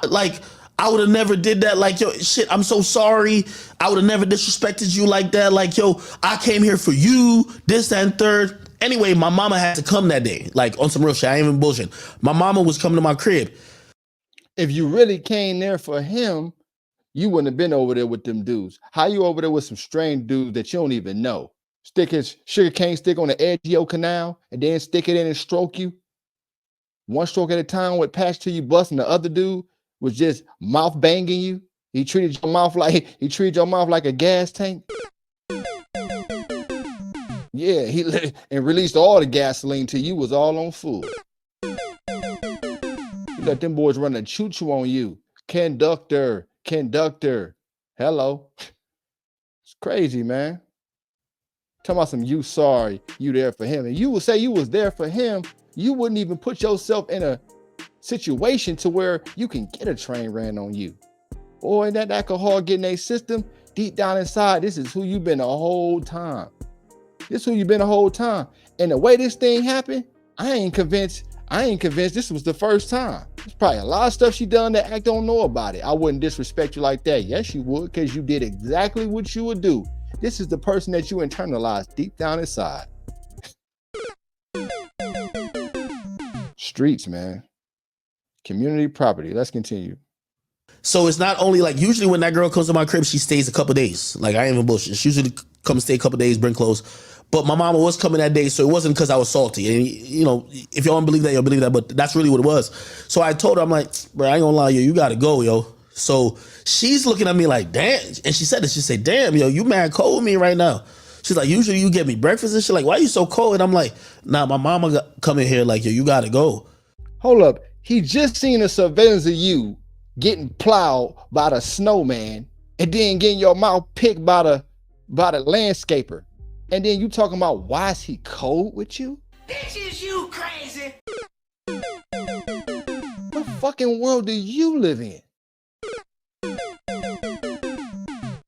would have never did that. Like, yo, shit, I'm so sorry. I would have never disrespected you like that. Like, yo, I came here for you, this, that, and third. Anyway, my mama had to come that day, like on some real shit. I ain't even bullshit. My mama was coming to my crib. If you really came there for him, you wouldn't have been over there with them dudes. How you over there with some strange dudes that you don't even know? Stick his sugar cane stick on the edge of your canal and then stick it in and stroke you. One stroke at a time with patch till you bust, and the other dude was just mouth banging you. He treated your mouth like a gas tank. Yeah, he and released all the gasoline till you was all on full. You let them boys run a choo-choo on you. Conductor. Hello. It's crazy, man. Talking about you sorry, you there for him. And you would say you was there for him. You wouldn't even put yourself in a situation to where you can get a train ran on you. Or in that alcohol getting a system, deep down inside, this is who you've been the whole time. And the way this thing happened, I ain't convinced this was the first time. There's probably a lot of stuff she done that I don't know about it. I wouldn't disrespect you like that. Yes, you would, because you did exactly what you would do. This is the person that you internalized deep down inside. Streets, man. Community property. Let's continue. So it's not only like, usually when that girl comes to my crib, she stays a couple days. Like, I ain't even bullshit. She usually come stay a couple days, bring clothes. But my mama was coming that day, so it wasn't because I was salty. And, you know, if y'all don't believe that, you'll believe that. But that's really what it was. So I told her, I'm like, bro, I ain't gonna lie, yo, you gotta go, yo. So she's looking at me like, damn. And she said this. She said, damn, yo, you mad cold with me right now. She's like, usually you get me breakfast and shit. Like, why you so cold? And I'm like, nah, my mama coming here like, yo, you gotta go. Hold up. He just seen a surveillance of you getting plowed by the snowman and then getting your mouth picked by the landscaper. And then you talking about why is he cold with you? This is you crazy. What fucking world do you live in?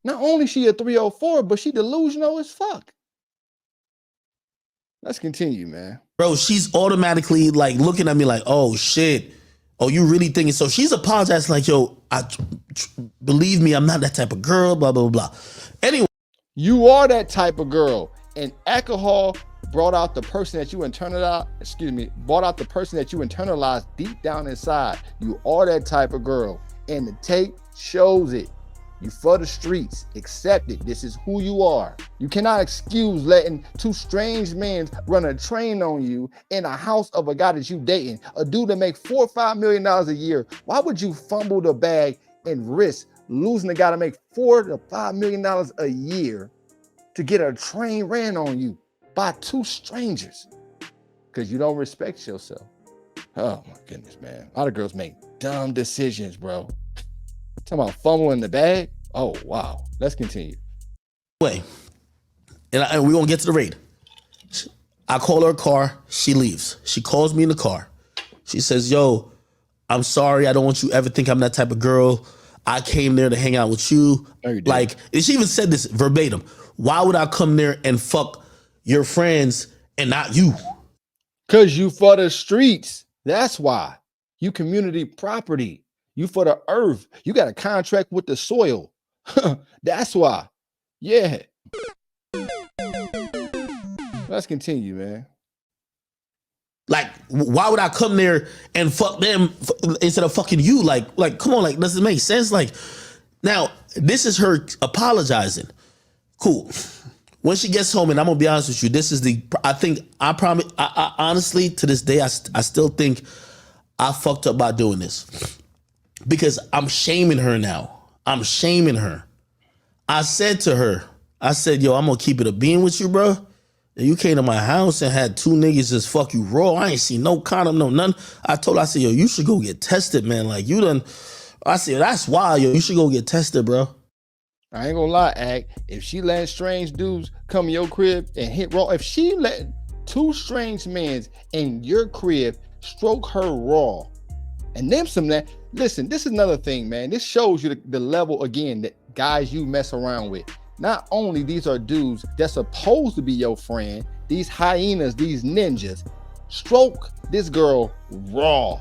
Not only she a 304, but she delusional as fuck. Let's continue, man. Bro, she's automatically like looking at me like, oh shit. Oh, you really thinking? So she's apologizing like, yo, believe me, I'm not that type of girl, blah, blah, blah. Anyway. You are that type of girl. And alcohol brought out the person that you internalized deep down inside. You are that type of girl. And the tape shows it. You for the streets. Accept it. This is who you are. You cannot excuse letting two strange men run a train on you in a house of a guy that you dating, a dude that make $4 or $5 million a year. Why would you fumble the bag and risk losing a guy to make $4 to $5 million a year to get a train ran on you by two strangers? Because you don't respect yourself. Oh my goodness, man. A lot of girls make dumb decisions, bro. Talking about fumbling the bag? Oh, wow. Let's continue. Way. And we're going to get to the raid. I call her a car. She leaves. She calls me in the car. She says, yo, I'm sorry. I don't want you ever think I'm that type of girl. I came there to hang out with you. No, you didn't. Like, and she even said this verbatim. Why would I come there and fuck your friends and not you? Because you for the streets. That's why. You community property. You for the earth. You got a contract with the soil. That's why. Yeah. Let's continue, man. Like, why would I come there and fuck them instead of fucking you? Like, come on, like, does it make sense? Like, now, this is her apologizing. Cool. When she gets home, and I'm gonna be honest with you, this is I honestly, to this day, I still think I fucked up by doing this. Because I'm shaming her now. I'm shaming her. I said to her, yo, I'm gonna keep it a bean with you, bro. And you came to my house and had two niggas just fuck you raw. I ain't seen no condom, no none. I said, yo, you should go get tested, man. Like, you done. I said, that's wild, yo. You should go get tested, bro. I ain't gonna lie, Act. If she let strange dudes come in your crib and hit raw, if she let two strange men in your crib stroke her raw, and them some that, listen, this is another thing, man. This shows you the level, again, that guys you mess around with. Not only these are dudes that's supposed to be your friend, these hyenas, these ninjas, stroke this girl raw,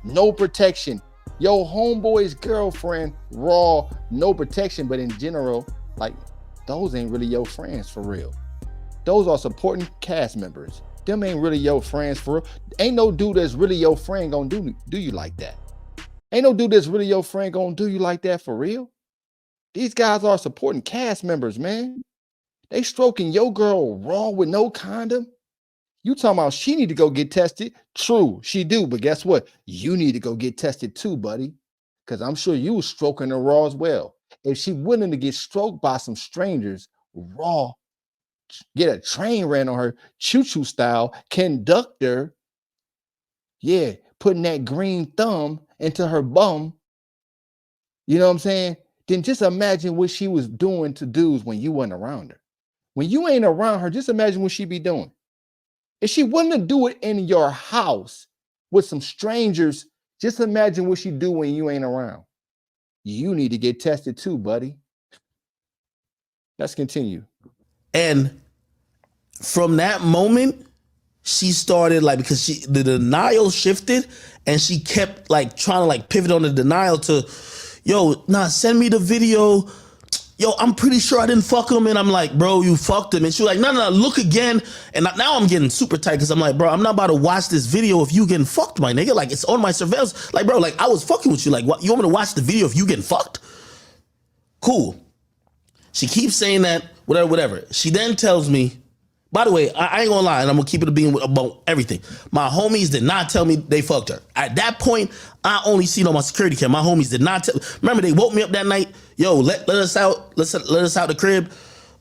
no protection. Yo, homeboy's girlfriend, raw, no protection. But in general, like, those ain't really your friends for real. Those are supporting cast members. Them ain't really your friends for real. Ain't no dude that's really your friend gonna do you like that. Ain't no dude that's really your friend gonna do you like that for real. These guys are supporting cast members, man. They stroking your girl raw with no condom. You talking about she need to go get tested? True, she do, but guess what? You need to go get tested too, buddy. Because I'm sure you was stroking her raw as well. If she willing to get stroked by some strangers raw, get a train ran on her, choo-choo style, conductor, yeah, putting that green thumb into her bum, you know what I'm saying? Then just imagine what she was doing to dudes when you wasn't around her. When you ain't around her, just imagine what she be doing. If she wouldn't to do it in your house with some strangers, just imagine what she do when you ain't around. You need to get tested too, buddy. Let's continue. And from that moment, she started like, because the denial shifted and she kept like trying to like pivot on the denial to, yo, nah, send me the video. Yo, I'm pretty sure I didn't fuck him. And I'm like, bro, you fucked him. And she was like, no, look again. And now I'm getting super tight because I'm like, bro, I'm not about to watch this video if you getting fucked, my nigga. Like, it's on my surveillance. Like, bro, like, I was fucking with you. Like, what? You want me to watch the video if you getting fucked? Cool. She keeps saying that, whatever. She then tells me, by the way, I ain't gonna lie, and I'm gonna keep it a being about everything. My homies did not tell me they fucked her. At that point, I only seen on my security cam. My homies did not tell. Remember, they woke me up that night. Yo, let us out. Let us out the crib,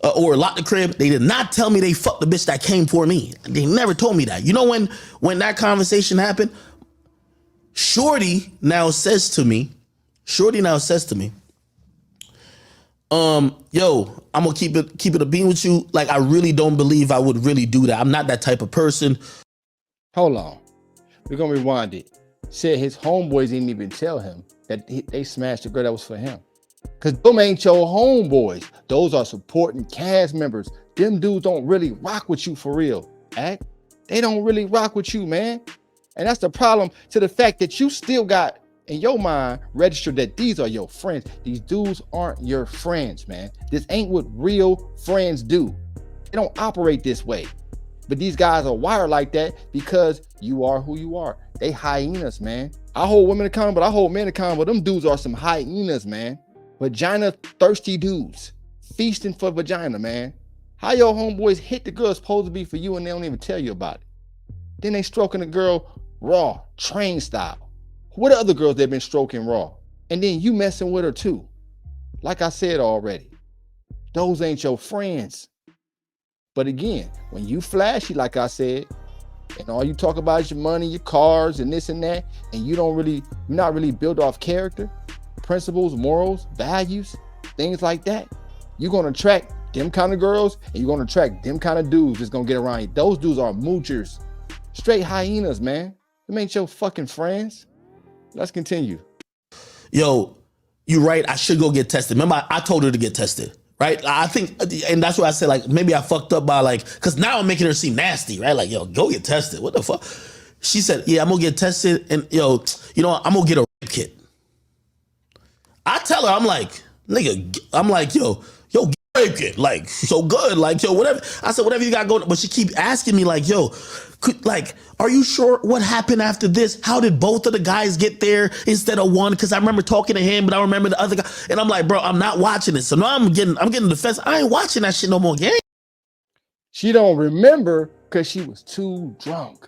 or lock the crib. They did not tell me they fucked the bitch that came for me. They never told me that. You know when that conversation happened, Shorty now says to me, yo, I'm gonna keep it a bean with you. Like, I really don't believe I would really do that. I'm not that type of person. Hold on. We're gonna rewind it. Said his homeboys didn't even tell him that they smashed the girl that was for him. Cause them ain't your homeboys. Those are supporting cast members. Them dudes don't really rock with you for real. Act. They don't really rock with you, man. And that's the problem, to the fact that you still got in your mind registered that these are your friends. These dudes aren't your friends, man. This ain't what real friends do. They don't operate this way. But these guys are wired like that because you are who you are. They hyenas, man. I hold women accountable, but I hold men accountable. Them dudes are some hyenas, man. Vagina thirsty dudes feasting for vagina, man. How your homeboys hit the girl supposed to be for you and they don't even tell you about it. Then they stroking the girl raw, train style. What other girls they've been stroking raw? And then you messing with her too. Like I said already, those ain't your friends. But again, when you flashy, like I said, and all you talk about is your money, your cars, and this and that, and you're not really built off character, principles, morals, values, things like that, you're gonna attract them kind of girls, and you're gonna attract them kind of dudes that's gonna get around you. Those dudes are moochers, straight hyenas, man. Them ain't your fucking friends. Let's continue. Yo, you're right. I should go get tested. Remember, I told her to get tested, right? I think, and that's why I said, like, maybe I fucked up by, like, because now I'm making her seem nasty, right? Like, yo, go get tested. What the fuck? She said, yeah, I'm going to get tested, and, yo, you know, I'm going to get a rape kit. I tell her, I'm like, nigga, I'm like, yo, get a rape kit. Like, so good. Like, yo, whatever. I said, whatever you got going. But she keep asking me, like, yo, are you sure what happened after this? How did both of the guys get there instead of one? Because I remember talking to him, but I remember the other guy. And I'm like, bro, I'm not watching it. So now I'm getting defense. I ain't watching that shit no more, gang. She don't remember because she was too drunk.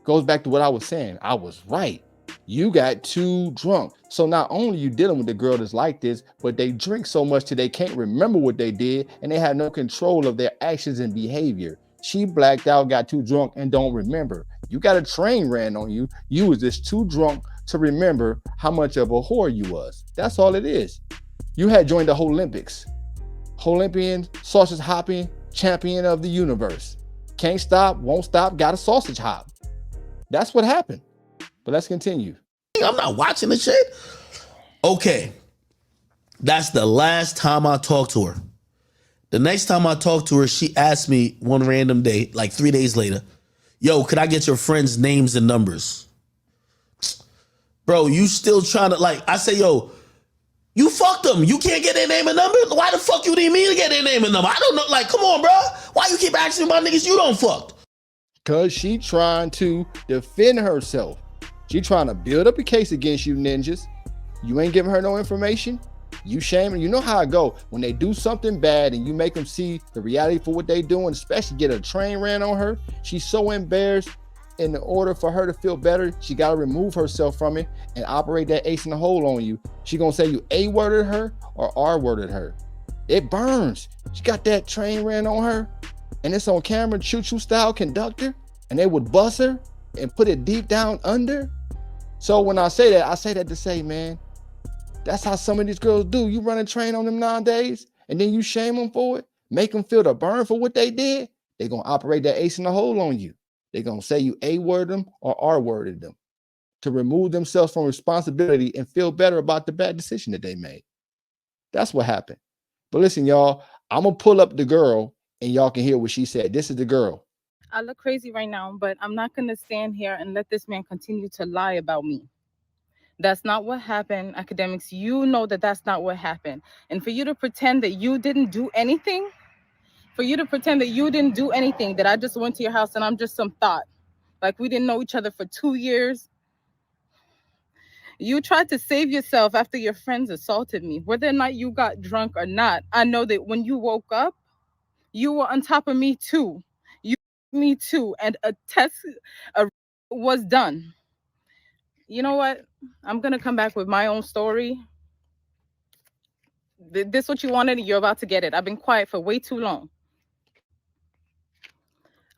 Goes back to what I was saying. I was right. You got too drunk. So not only you dealing with the girl that's like this, but they drink so much till they can't remember what they did and they have no control of their actions and behavior. She blacked out, got too drunk, and don't remember. You got a train ran on you. You was just too drunk to remember how much of a whore you was. That's all it is. You had joined the Olympics. Olympian, sausage hopping, champion of the universe. Can't stop, won't stop, got a sausage hop. That's what happened. But let's continue. I'm not watching the shit. Okay. That's the last time I talked to her. The next time I talked to her, she asked me one random day, like 3 days later, yo, could I get your friends' names and numbers? Bro, you still trying to, like, I say, yo, you fucked them. You can't get their name and number? Why the fuck you need me to get their name and number? I don't know. Like, come on, bro. Why you keep asking my niggas you don't fucked? Because she trying to defend herself. She trying to build up a case against you ninjas. You ain't giving her no information. You shaming. You know how it go. When they do something bad and you make them see the reality for what they doing, especially get a train ran on her, she's so embarrassed. In order for her to feel better, she got to remove herself from it and operate that ace in the hole on you. She gonna say you A-worded her or R-worded her. It burns. She got that train ran on her and it's on camera, choo-choo style conductor, and they would bust her and put it deep down under. So when I say that to say, man, that's how some of these girls do. You run a train on them nowadays, and then you shame them for it, make them feel the burn for what they did. They're going to operate that ace in the hole on you. They're going to say you A-worded them or R-worded them to remove themselves from responsibility and feel better about the bad decision that they made. That's what happened. But listen, y'all, I'm going to pull up the girl, and y'all can hear what she said. This is the girl. I look crazy right now, but I'm not going to stand here and let this man continue to lie about me. That's not what happened. Academics, you know that that's not what happened. And for you to pretend that you didn't do anything, that I just went to your house and I'm just some thought, like we didn't know each other for 2 years. You tried to save yourself after your friends assaulted me. Whether or not you got drunk or not, I know that when you woke up, you were on top of me too. Me too, and a test was done. You know what? I'm gonna come back with my own story. This what you wanted, you're about to get it. I've been quiet for way too long.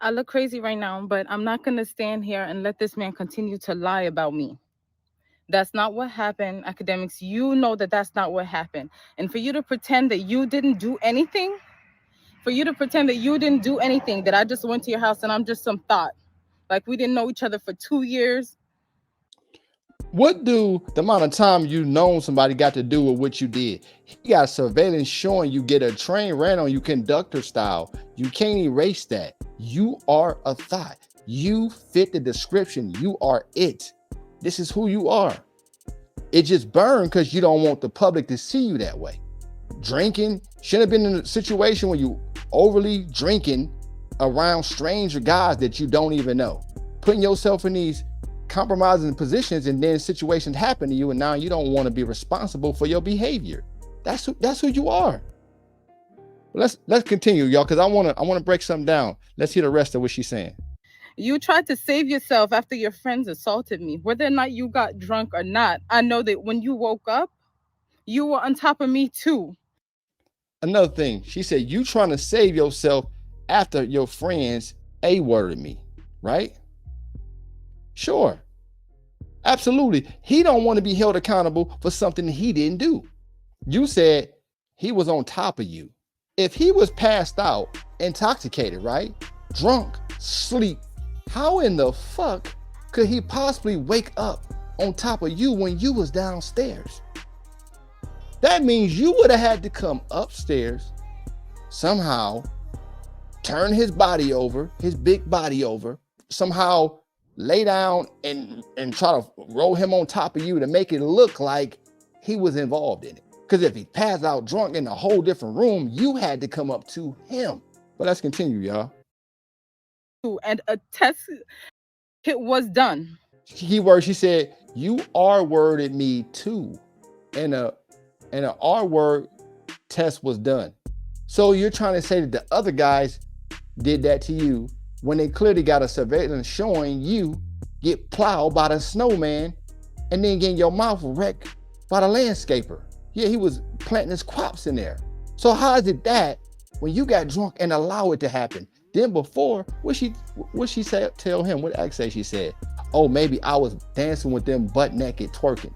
I look crazy right now, but I'm not gonna stand here and let this man continue to lie about me. That's not what happened. Academics, you know that that's not what happened. And for you to pretend that you didn't do anything, that I just went to your house and I'm just some thought, like we didn't know each other for 2 years. What do the amount of time you known somebody got to do with what you did? He got surveillance showing you get a train ran on you conductor style. You can't erase that. You are a thought. You fit the description. You are it. This is who you are. It just burned because you don't want the public to see you that way. Drinking, shouldn't have been in a situation where you overly drinking around stranger guys that you don't even know. Putting yourself in these compromising positions, and then situations happen to you, and now you don't want to be responsible for your behavior. That's who you are. Let's continue, y'all, because I wanna break something down. Let's hear the rest of what she's saying. You tried to save yourself after your friends assaulted me. Whether or not you got drunk or not, I know that when you woke up, you were on top of me too. Another thing, she said you trying to save yourself after your friends A-worded me, right? Sure. Absolutely. He don't want to be held accountable for something he didn't do. You said he was on top of you. If he was passed out, intoxicated, right? Drunk, sleep, how in the fuck could he possibly wake up on top of you when you was downstairs? That means you would have had to come upstairs, somehow turn his body over, his big body over, somehow lay down and try to roll him on top of you to make it look like he was involved in it. Because if he passed out drunk in a whole different room, you had to come up to him. But let's continue, y'all. And a test it was done. Keyword, she said, you R-worded me too. And a R-word test was done. So you're trying to say that the other guys did that to you when they clearly got a surveillance showing you get plowed by the snowman and then getting your mouth wrecked by the landscaper. Yeah, he was planting his crops in there. So how is it that when you got drunk and allow it to happen, then before, what she said, tell him, what act say she said? Oh, maybe I was dancing with them butt naked twerking.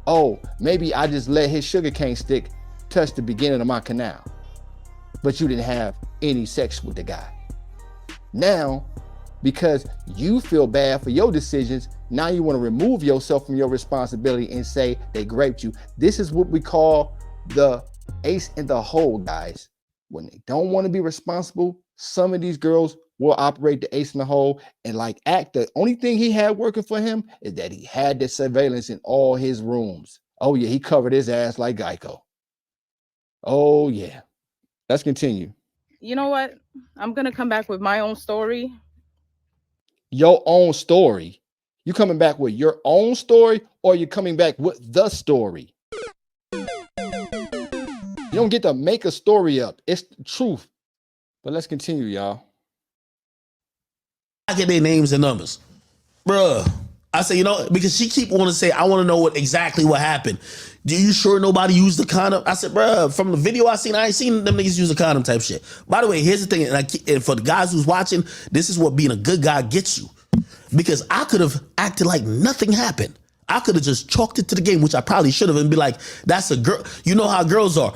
Oh, maybe I just let his sugarcane stick touch the beginning of my canal. But you didn't have any sex with the guy. Now, because you feel bad for your decisions, now you want to remove yourself from your responsibility and say they raped you. This is what we call the ace in the hole, guys. When they don't want to be responsible, some of these girls will operate the ace in the hole and like act. The only thing he had working for him is that he had the surveillance in all his rooms. Oh yeah, he covered his ass like Geico. Oh yeah. Let's continue. You know what? I'm gonna come back with my own story. Your own story. You coming back with your own story, or you coming back with the story? You don't get to make a story up. It's the truth. But let's continue, y'all. I get their names and numbers. Bruh. I say, because she keep wanting to say, I want to know exactly what happened. Do you sure nobody used the condom? I said, bruh, from the video I seen, I ain't seen them niggas use a condom type shit. By the way, here's the thing, and for the guys who's watching, this is what being a good guy gets you. Because I could have acted like nothing happened. I could have just chalked it to the game, which I probably should have, and be like, that's a girl. You know how girls are.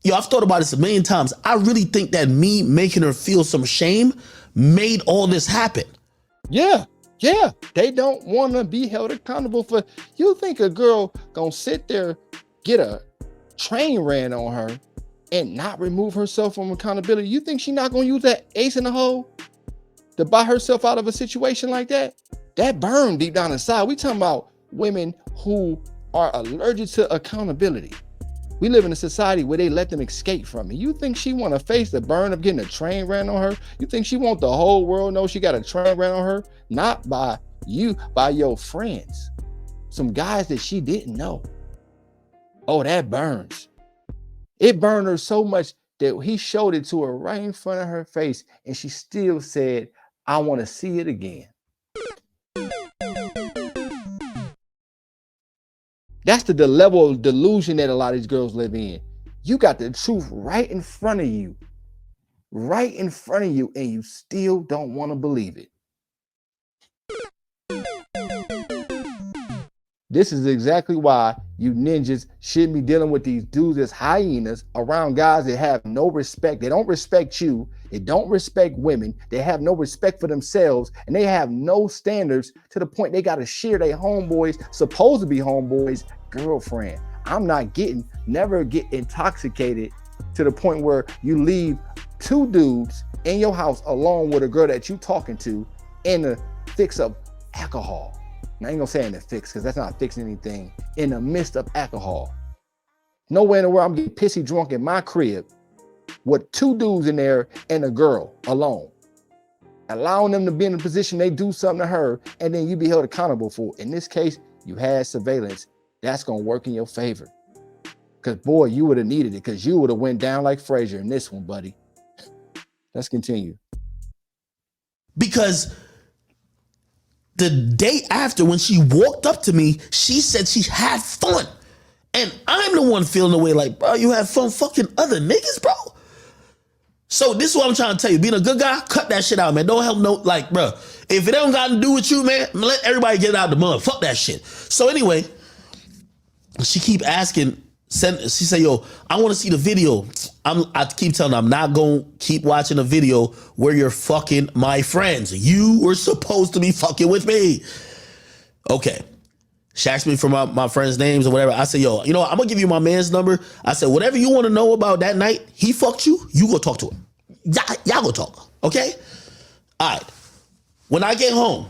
Yo, I've thought about this a million times. I really think that me making her feel some shame made all this happen. Yeah. They don't want to be held accountable for. You think a girl gonna sit there, get a train ran on her, and not remove herself from accountability? You think she not gonna use that ace in the hole to buy herself out of a situation like that? That burn deep down inside. We talking about women who are allergic to accountability. We live in a society where they let them escape from it. You think she want to face the burn of getting a train ran on her? You think she want the whole world know she got a train ran on her? Not by you, by your friends. Some guys that she didn't know. Oh, that burns. It burned her so much that he showed it to her right in front of her face, and she still said, I want to see it again. That's the level of delusion that a lot of these girls live in. You got the truth right in front of you, and you still don't want to believe it. This is exactly why you ninjas shouldn't be dealing with these dudes as hyenas around guys that have no respect. They don't respect you. They don't respect women. They have no respect for themselves, and they have no standards to the point they got to share their homeboys, supposed to be homeboys, girlfriend. Never get intoxicated to the point where you leave two dudes in your house alone with a girl that you talking to in the fix of alcohol. Now, I ain't gonna say in the fix, because that's not fixing anything. In the midst of alcohol. Nowhere in the world I'm getting pissy drunk in my crib with two dudes in there and a girl alone. allowing them to be in a position they do something to her, and then you be held accountable for it. In this case, you had surveillance. That's gonna work in your favor. Cause boy, you would have needed it, because you would have went down like Frazier in this one, buddy. Let's continue. Because the day after, when she walked up to me, she said she had fun. And I'm the one feeling the way like, bro, you had fun fucking other niggas, bro. So this is what I'm trying to tell you. Being a good guy, cut that shit out, man. Don't help no, like, bro, if it don't got to do with you, man, let everybody get it out the mud. Fuck that shit. So anyway, she keep asking, she say, yo, I want to see the video. I keep telling her, I'm not going to keep watching a video where you're fucking my friends. You were supposed to be fucking with me. Okay. She asked me for my friends' names or whatever. I said, yo, you know what? I'm going to give you my man's number. I said, whatever you want to know about that night, he fucked you, you go talk to him. Y'all go talk, okay? All right. When I get home,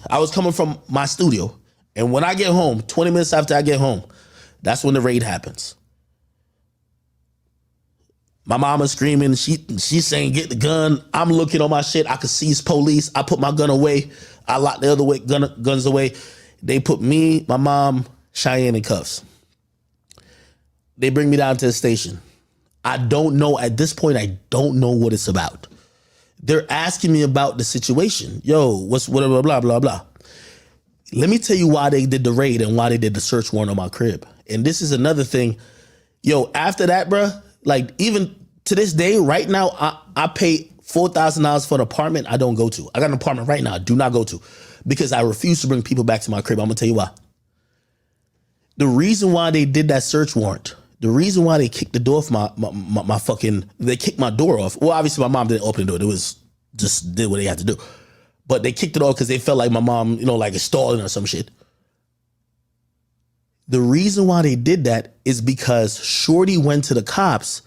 I was coming from my studio. And when I get home, 20 minutes after I get home, that's when the raid happens. My mama's screaming. She's saying, get the gun. I'm looking on my shit. I could see it's police. I put my gun away. I locked the other way, guns away. They put me, my mom, Cheyenne in cuffs. They bring me down to the station. I don't know. At this point, I don't know what it's about. They're asking me about the situation. Yo, what's whatever, blah, blah, blah. Let me tell you why they did the raid and why they did the search warrant on my crib. And this is another thing. Yo, after that, bruh, like even to this day, right now, I pay $4,000 for an apartment I don't go to. I got an apartment right now I do not go to because I refuse to bring people back to my crib. I'm going to tell you why. The reason why they did that search warrant, the reason why they kicked the door off my fucking, they kicked my door off. Well, obviously my mom didn't open the door. It was just did what they had to do. But they kicked it off because they felt like my mom, you know, like is stalling or some shit. The reason why they did that is because Shorty went to the cops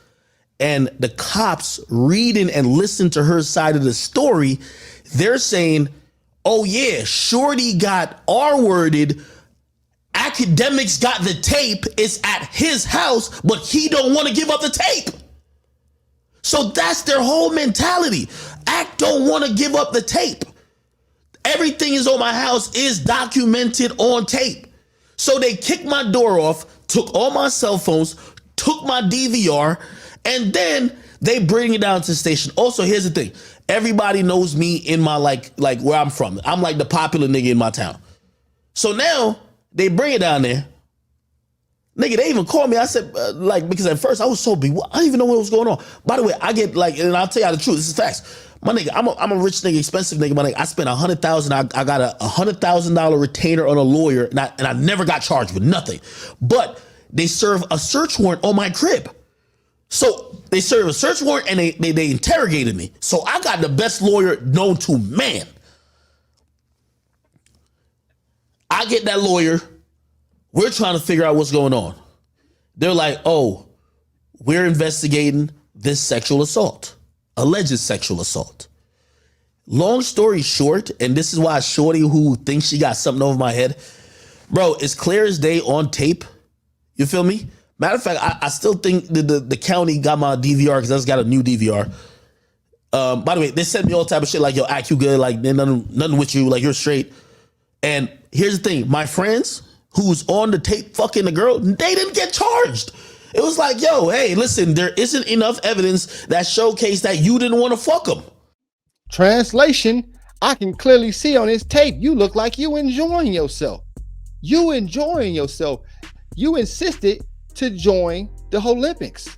and the cops reading and listening to her side of the story. They're saying, oh yeah, Shorty got R-worded. Akademiks got the tape. It's at his house, but he don't want to give up the tape. So that's their whole mentality. Ak don't want to give up the tape. Everything is on my house is documented on tape. So they kicked my door off, took all my cell phones, took my DVR, and then they bring it down to the station. Also, here's the thing. Everybody knows me in my, like where I'm from. I'm like the popular nigga in my town. So now they bring it down there. Nigga, they even called me. I said, because at first I was so bewildered. I didn't even know what was going on. By the way, I get and I'll tell you the truth. This is facts. My nigga, I'm a rich nigga, expensive nigga. My nigga, I spent $100,000. I got a $100,000 retainer on a lawyer, and I never got charged with nothing. But they serve a search warrant on my crib. So they serve a search warrant and they interrogated me. So I got the best lawyer known to man. I get that lawyer. We're trying to figure out what's going on. They're like, oh, we're investigating this sexual assault. Alleged sexual assault. Long story short, and this is why Shorty who thinks she got something over my head, bro, it's clear as day on tape. You feel me? Matter of fact, I still think the county got my DVR because I just got a new DVR. By the way, they sent me all type of shit like, yo, act you good, like nothing with you, like you're straight. And here's the thing, my friends who's on the tape fucking the girl, they didn't get charged. It was like, yo, hey, listen, there isn't enough evidence that showcased that you didn't want to fuck them. Translation, I can clearly see on this tape, you look like you enjoying yourself. You enjoying yourself. You insisted to join the Olympics.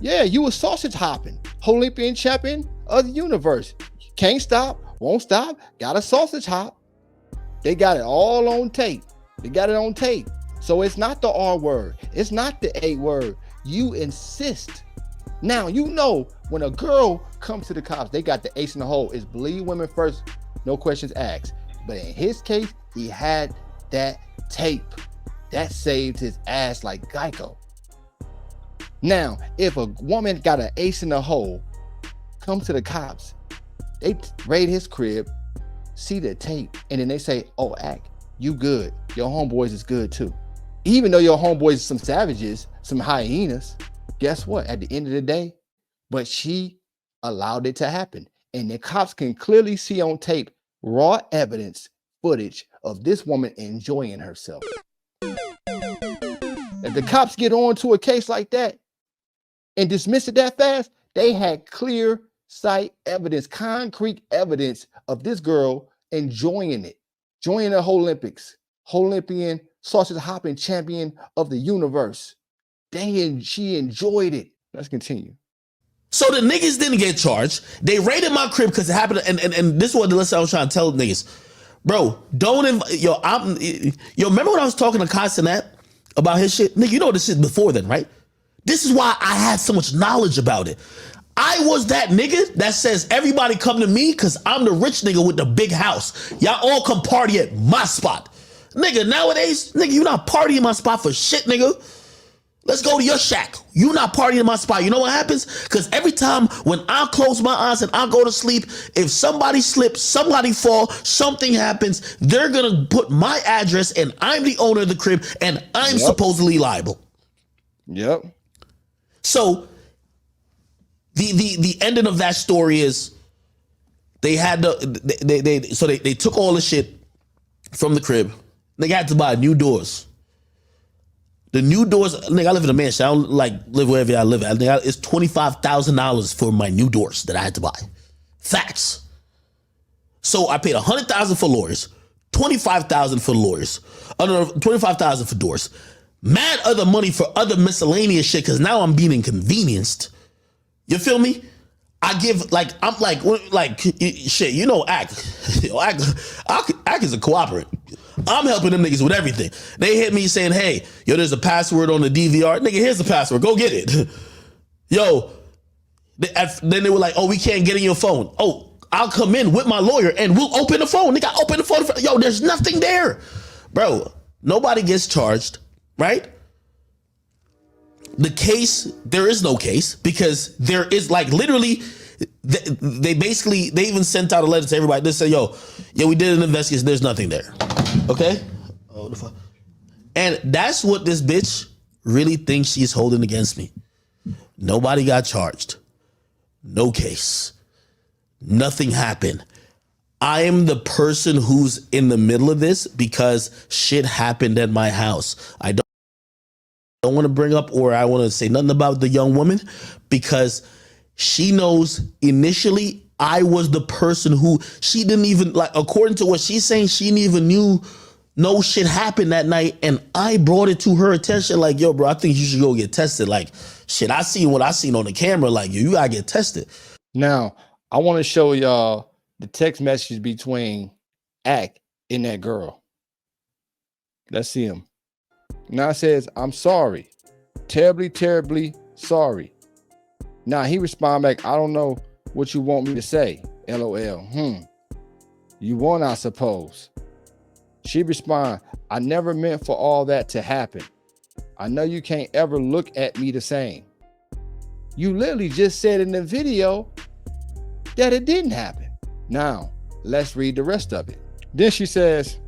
Yeah, you were sausage hopping. Olympian champion of the universe. Can't stop, won't stop, got a sausage hop. They got it all on tape. They got it on tape. So it's not the R word. It's not the A word. You insist. Now, you know, when a girl comes to the cops, they got the ace in the hole. It's believe women first, no questions asked. But in his case, he had that tape. That saved his ass like Geico. Now, if a woman got an ace in the hole, come to the cops, they raid his crib, see the tape, and then they say, oh, Ak, you good. Your homeboys is good too. Even though your homeboys are some savages, some hyenas, guess what? At the end of the day, but she allowed it to happen. And the cops can clearly see on tape raw evidence footage of this woman enjoying herself. If the cops get on to a case like that and dismiss it that fast, they had clear sight evidence, concrete evidence of this girl enjoying it, enjoying the whole Olympics, whole Olympian sausage hopping champion of the universe. She enjoyed it. Let's continue. So the niggas didn't get charged. They raided my crib because it happened. And this is what the lesson I was trying to tell niggas. Bro, don't yo, remember when I was talking to Castanet about his shit? Nigga, you know this shit before then, right? This is why I had so much knowledge about it. I was that nigga that says everybody come to me because I'm the rich nigga with the big house. Y'all all come party at my spot. Nigga, nowadays, nigga, you not partying my spot for shit, nigga. Let's go to your shack. You not partying in my spot. You know what happens? Because every time when I close my eyes and I go to sleep, if somebody slips, somebody fall, something happens, they're going to put my address and I'm the owner of the crib and I'm supposedly liable. Yep. So the ending of that story is they had they took all the shit from the crib. They had to buy new doors. The new doors, nigga, I live in a mansion. I don't live wherever I live at. Nigga, it's $25,000 for my new doors that I had to buy. Facts. So I paid $100,000 for lawyers, $25,000 for lawyers, $25,000 for doors. Mad other money for other miscellaneous shit because now I'm being inconvenienced. You feel me? I give I'm like shit. You know, Ak is a cooperant. I'm helping them niggas with everything. They hit me saying, hey, yo, there's a password on the DVR. Nigga, here's the password. Go get it. Yo, then they were like, oh, we can't get in your phone. Oh, I'll come in with my lawyer and we'll open the phone. Nigga, open the phone. Yo, there's nothing there. Bro, nobody gets charged, right? The case, there is no case because there is literally, they even sent out a letter to everybody. They said, yo, we did an investigation. There's nothing there. Okay? Oh, the fuck. And that's what this bitch really thinks she's holding against me. Nobody got charged. No case. Nothing happened. I am the person who's in the middle of this because shit happened at my house. I don't want to bring up or I want to say nothing about the young woman because she knows initially I was the person who she didn't even according to what she's saying, she didn't even knew no shit happened that night. And I brought it to her attention yo, bro, I think you should go get tested. Shit, I seen what I seen on the camera. You gotta get tested. Now, I want to show y'all the text message between Ak and that girl. Let's see him. Now it says, I'm sorry. Terribly, terribly sorry. Now he respond back, I don't know what you want me to say. LOL. You want, I suppose. She respond, I never meant for all that to happen. I know you can't ever look at me the same. You literally just said in the video that it didn't happen. Now, let's read the rest of it. Then she says,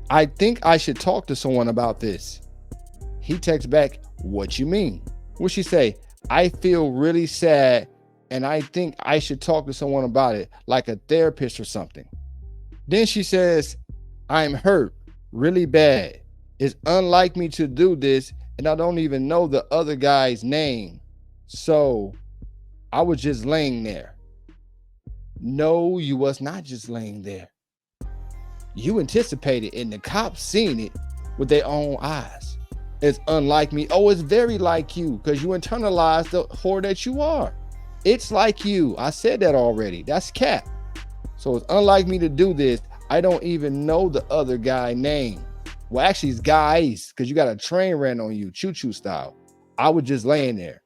I think I should talk to someone about this. He texts back, what you mean? What she say? I feel really sad and I think I should talk to someone about it, like a therapist or something. Then she says, I'm hurt really bad. It's unlike me to do this and I don't even know the other guy's name. So I was just laying there. No, you was not just laying there. You anticipated and the cops seen it with their own eyes. It's unlike me. Oh, it's very like you because you internalized the whore that you are. It's like you. I said that already. That's cap. So it's unlike me to do this. I don't even know the other guy name. Well, actually it's guys because you got a train ran on you, choo-choo style. I was just laying there.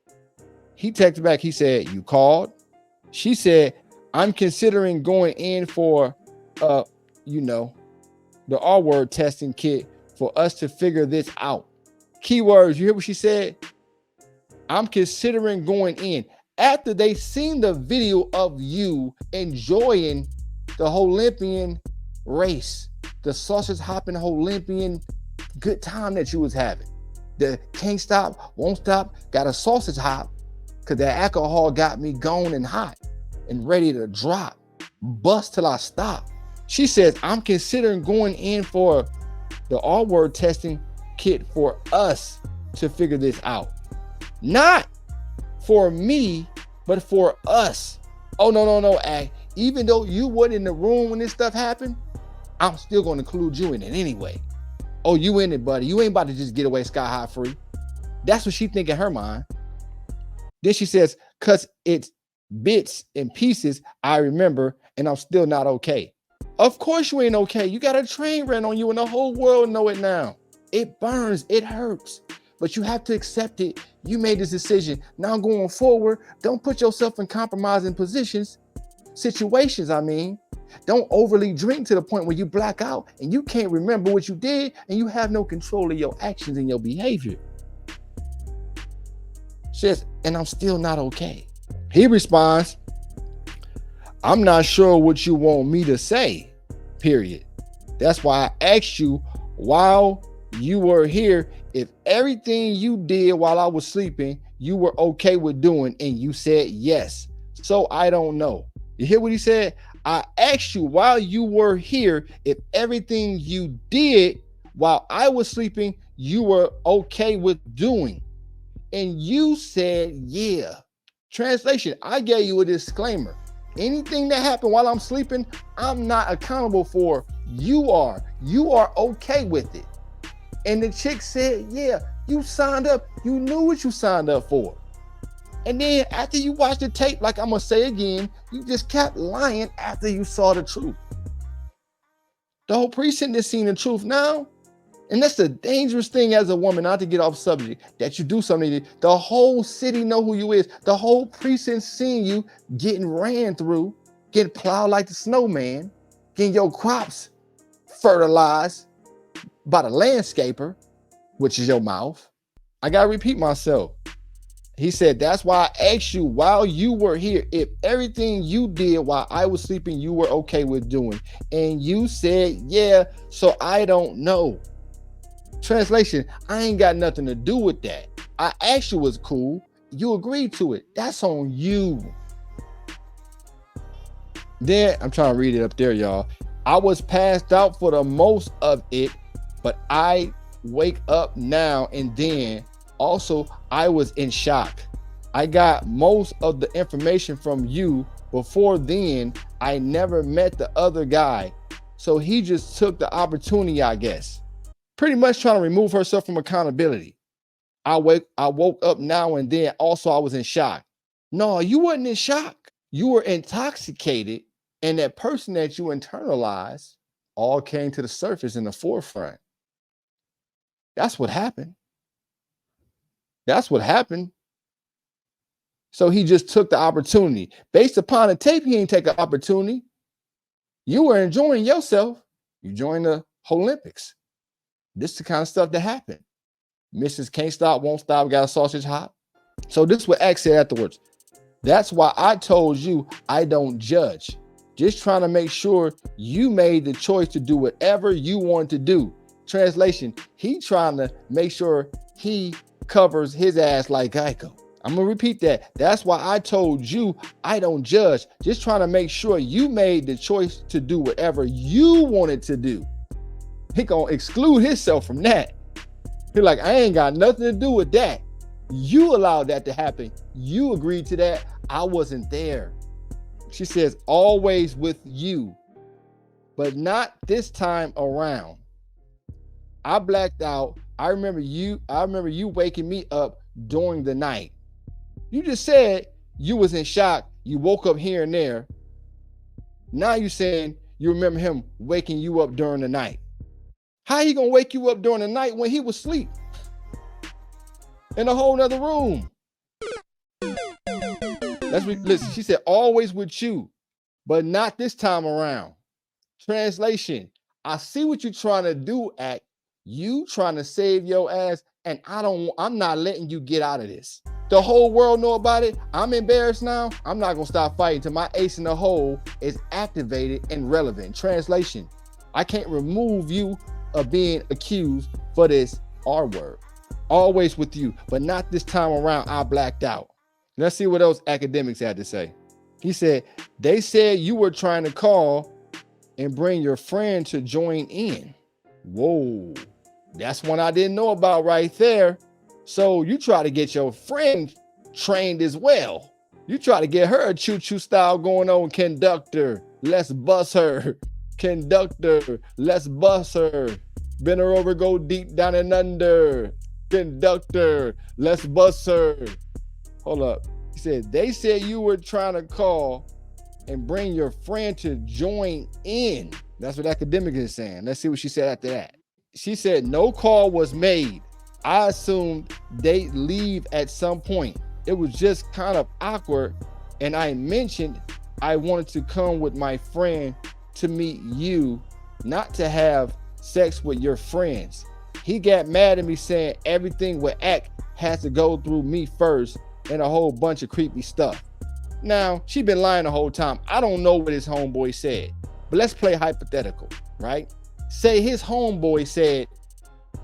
He texted back. He said, you called? She said, I'm considering going in for, the R-word testing kit for us to figure this out. Keywords, you hear what she said? I'm considering going in. After they seen the video of you enjoying the Olympian race, the sausage hopping Olympian good time that you was having. The can't stop, won't stop, got a sausage hop because that alcohol got me going and hot. and ready to drop, bust till I stop. She says, I'm considering going in for the R word testing kit for us to figure this out. Not for me, but for us. Oh, no, Act. Even though you weren't in the room when this stuff happened, I'm still going to include you in it anyway. Oh, you in it, buddy. You ain't about to just get away sky high free. That's what she think in her mind. Then she says, cause it's bits and pieces I remember, and I'm still not okay. Of course you ain't okay. You got a train ran on you and the whole world know it now. It burns, it hurts, but you have to accept it. You made this decision. Now going forward, don't put yourself in compromising situations, I mean. Don't overly drink to the point where you black out and you can't remember what you did and you have no control of your actions and your behavior. Says, and I'm still not okay. He responds, I'm not sure what you want me to say, period. That's why I asked you while you were here if everything you did while I was sleeping, you were okay with doing, and you said yes. So I don't know. You hear what he said? I asked you while you were here if everything you did while I was sleeping, you were okay with doing. And you said, yeah. Translation, I gave you a disclaimer. Anything that happened while I'm sleeping, I'm not accountable for. You are. You are okay with it. And the chick said, yeah, you signed up. You knew what you signed up for. And then after you watched the tape, like I'm going to say again, you just kept lying after you saw the truth. The whole precinct is seeing the truth now. And that's the dangerous thing as a woman, not to get off subject, that you do something. The whole city know who you is. The whole precinct seeing you getting ran through, getting plowed like the snowman, getting your crops fertilized by the landscaper, which is your mouth. I got to repeat myself. He said, that's why I asked you while you were here, if everything you did while I was sleeping, you were okay with doing. And you said, yeah, so I don't know. Translation, I ain't got nothing to do with that. I asked you was cool. You agreed to it. That's on you. Then, I'm trying to read it up there, y'all. I was passed out for the most of it, but I wake up now and then. Also, I was in shock. I got most of the information from you. Before then, I never met the other guy. So he just took the opportunity, I guess. Pretty much trying to remove herself from accountability. I woke up now and then. Also, I was in shock. No, you wasn't in shock. You were intoxicated, and that person that you internalized all came to the surface in the forefront. That's what happened. That's what happened. So he just took the opportunity. Based upon the tape, he didn't take an opportunity. You were enjoying yourself. You joined the Olympics. This is the kind of stuff that happened. Mrs. Can't Stop, Won't Stop, got a sausage hot. So this is what X said afterwards. That's why I told you I don't judge. Just trying to make sure you made the choice to do whatever you want to do. Translation, he trying to make sure he covers his ass like Geico. I'm going to repeat that. That's why I told you I don't judge. Just trying to make sure you made the choice to do whatever you wanted to do. He going to exclude himself from that. He's like, I ain't got nothing to do with that. You allowed that to happen. You agreed to that. I wasn't there. She says, always with you, but not this time around. I blacked out. I remember you waking me up during the night. You just said you was in shock. You woke up here and there. Now you saying you remember him waking you up during the night. How he gonna wake you up during the night when he was asleep in a whole nother room? Listen, she said, always with you, but not this time around. Translation, I see what you're trying to do, Act. You trying to save your ass, and I'm not letting you get out of this. The whole world know about it. I'm embarrassed now. I'm not gonna stop fighting till my ace in the hole is activated and relevant. Translation, I can't remove you of being accused for this R word. Always with you, but not this time around. I blacked out. Let's see what else Akademiks had to say. He said, They said you were trying to call and bring your friend to join in. Whoa, that's one I didn't know about right there. So you try to get your friend trained as well. You try to get her a choo-choo style going on. Conductor, let's bust her. Conductor, let's bust her. Bend her over, go deep down and under. Conductor, let's bust her. Hold up. He said, they said you were trying to call and bring your friend to join in. That's what Akademiks is saying. Let's see what she said after that. She said, no call was made. I assumed they'd leave at some point. It was just kind of awkward. And I mentioned I wanted to come with my friend to meet you, not to have sex with your friends. He got mad at me saying everything with Ak has to go through me first and a whole bunch of creepy stuff. Now, she been lying the whole time. I don't know what his homeboy said, but let's play hypothetical, right? Say his homeboy said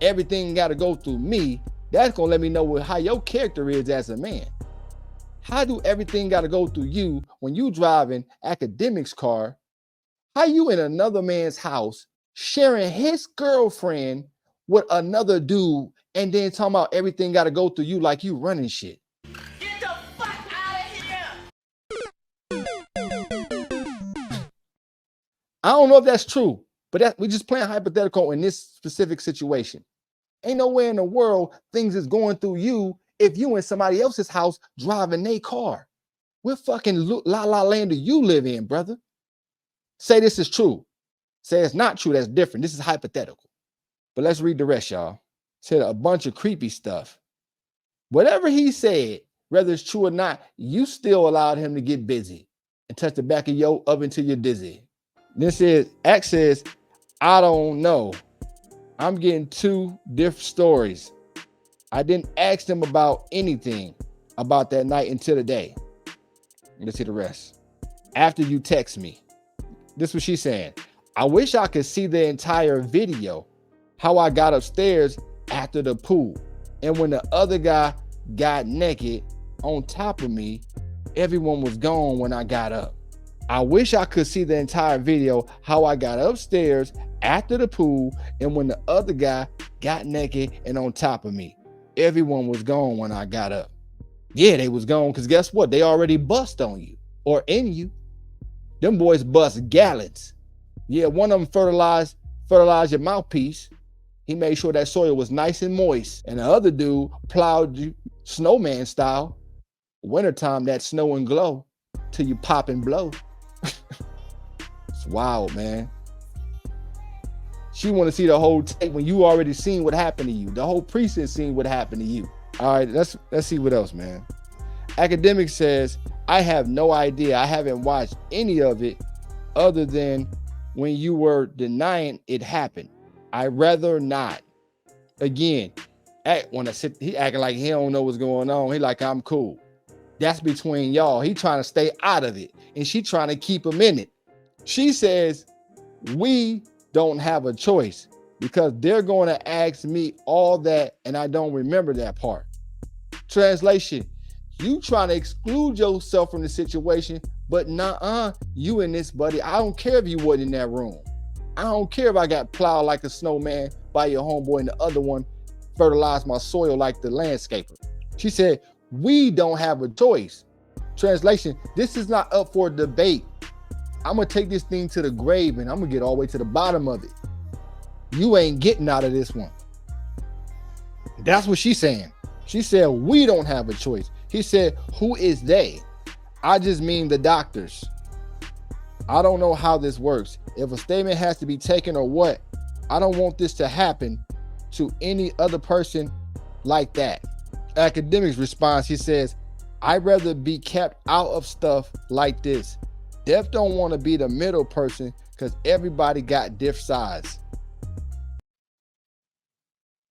everything got to go through me. That's going to let me know how your character is as a man. How do everything got to go through you when you driving Akademiks car? How you in another man's house sharing his girlfriend with another dude and then talking about everything got to go through you like you running shit? Get the fuck out of here! I don't know if that's true, but we just playing hypothetical in this specific situation. Ain't nowhere in the world things is going through you if you in somebody else's house driving their car. What fucking la la land do you live in, brother? Say this is true. Say it's not true, that's different. This is hypothetical. But let's read the rest, y'all. Said a bunch of creepy stuff. Whatever he said, whether it's true or not, you still allowed him to get busy and touch the back of your oven till you're dizzy. This is, X says, I don't know. I'm getting two different stories. I didn't ask them about anything about that night until today. Let's see the rest. After you text me. This is what she's saying. I wish I could see the entire video, how I got upstairs after the pool. And when the other guy got naked on top of me, everyone was gone when I got up. I wish I could see the entire video, how I got upstairs after the pool and when the other guy got naked and on top of me. Everyone was gone when I got up. Yeah, they was gone because guess what? They already bust on you or in you. Them boys bust gallons. Yeah, one of them fertilized your mouthpiece. He made sure that soil was nice and moist. And the other dude plowed you snowman style. Wintertime, that snow and glow till you pop and blow. It's wild, man. She want to see the whole tape when you already seen what happened to you. The whole precinct seen what happened to you. All right, let's see what else, man. Akademiks says, I have no idea. I haven't watched any of it other than when you were denying it happened. I'd rather not. Again, he acting like he don't know what's going on. He like, I'm cool. That's between y'all. He trying to stay out of it. And she trying to keep him in it. She says, we don't have a choice because they're going to ask me all that and I don't remember that part. Translation, you trying to exclude yourself from the situation, but nah, you in this, buddy. I don't care if you wasn't in that room. I don't care if I got plowed like a snowman by your homeboy and the other one fertilized my soil like the landscaper. She said, we don't have a choice. Translation, this is not up for debate. I'm going to take this thing to the grave and I'm going to get all the way to the bottom of it. You ain't getting out of this one. That's what she's saying. She said, we don't have a choice. He said, who is they? I just mean the doctors. I don't know how this works. If a statement has to be taken or what, I don't want this to happen to any other person like that. Akademiks response, he says, I'd rather be kept out of stuff like this. Def don't want to be the middle person because everybody got diff size.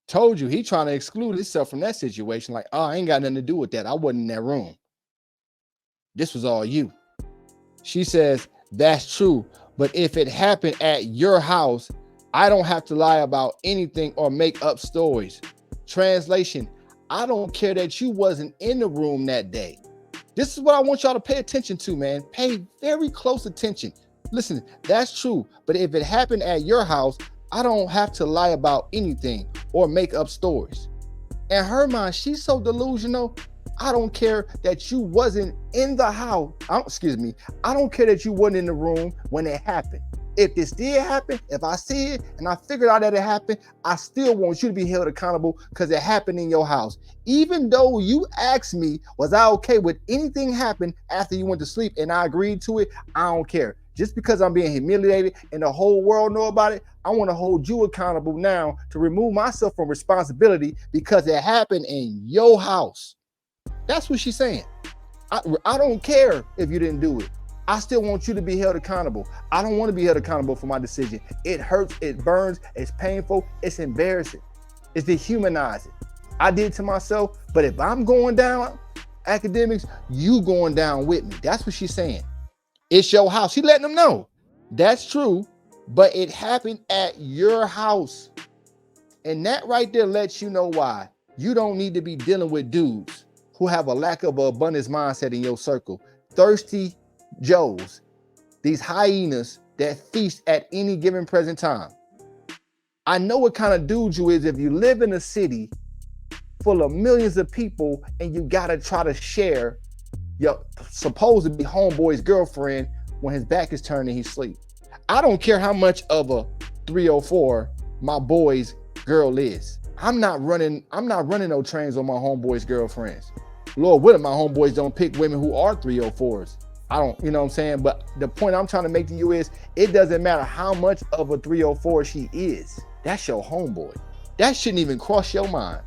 Told you, he trying to exclude himself from that situation. Like, oh, I ain't got nothing to do with that. I wasn't in that room. This was all you. She says, that's true. But if it happened at your house, I don't have to lie about anything or make up stories. Translation, I don't care that you wasn't in the room that day. This is what I want y'all to pay attention to, man. Pay very close attention. Listen, that's true. But if it happened at your house, I don't have to lie about anything or make up stories. In her mind, she's so delusional. I don't care that you wasn't in the house. I don't care that you wasn't in the room when it happened. If this did happen, if I see it and I figured out that it happened, I still want you to be held accountable because it happened in your house. Even though you asked me, was I okay with anything happen after you went to sleep and I agreed to it, I don't care. Just because I'm being humiliated and the whole world know about it, I want to hold you accountable now to remove myself from responsibility because it happened in your house. That's what she's saying. I don't care if you didn't do it. I still want you to be held accountable. I don't want to be held accountable for my decision. It hurts, it burns, it's painful, it's embarrassing, it's dehumanizing. I did it to myself, but if I'm going down, Akademiks, you going down with me. That's what she's saying. It's your house. She letting them know. That's true, but it happened at your house. And that right there lets you know why you don't need to be dealing with dudes who have a lack of an abundance mindset in your circle. Thirsty Joes, these hyenas that feast at any given present time. I know what kind of dude you is if you live in a city full of millions of people and you gotta try to share your supposed to be homeboy's girlfriend when his back is turned and he's asleep. I don't care how much of a 304 my boy's girl is. I'm not running no trains on my homeboy's girlfriends. Lord willing, my homeboys don't pick women who are 304s. I don't, you know what I'm saying? But the point I'm trying to make to you is it doesn't matter how much of a 304 she is. That's your homeboy. That shouldn't even cross your mind.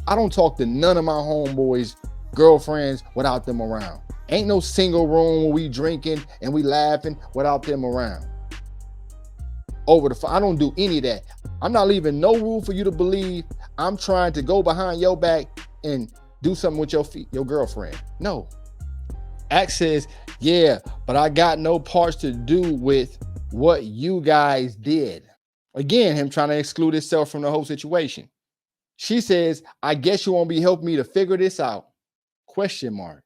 I don't talk to none of my homeboys' girlfriends without them around. Ain't no single room where we drinking and we laughing without them around. I don't do any of that. I'm not leaving no room for you to believe I'm trying to go behind your back and do something with your girlfriend. No. Axe says, yeah, but I got no parts to do with what you guys did. Again, him trying to exclude himself from the whole situation. She says, I guess you won't be helping me to figure this out. Question mark.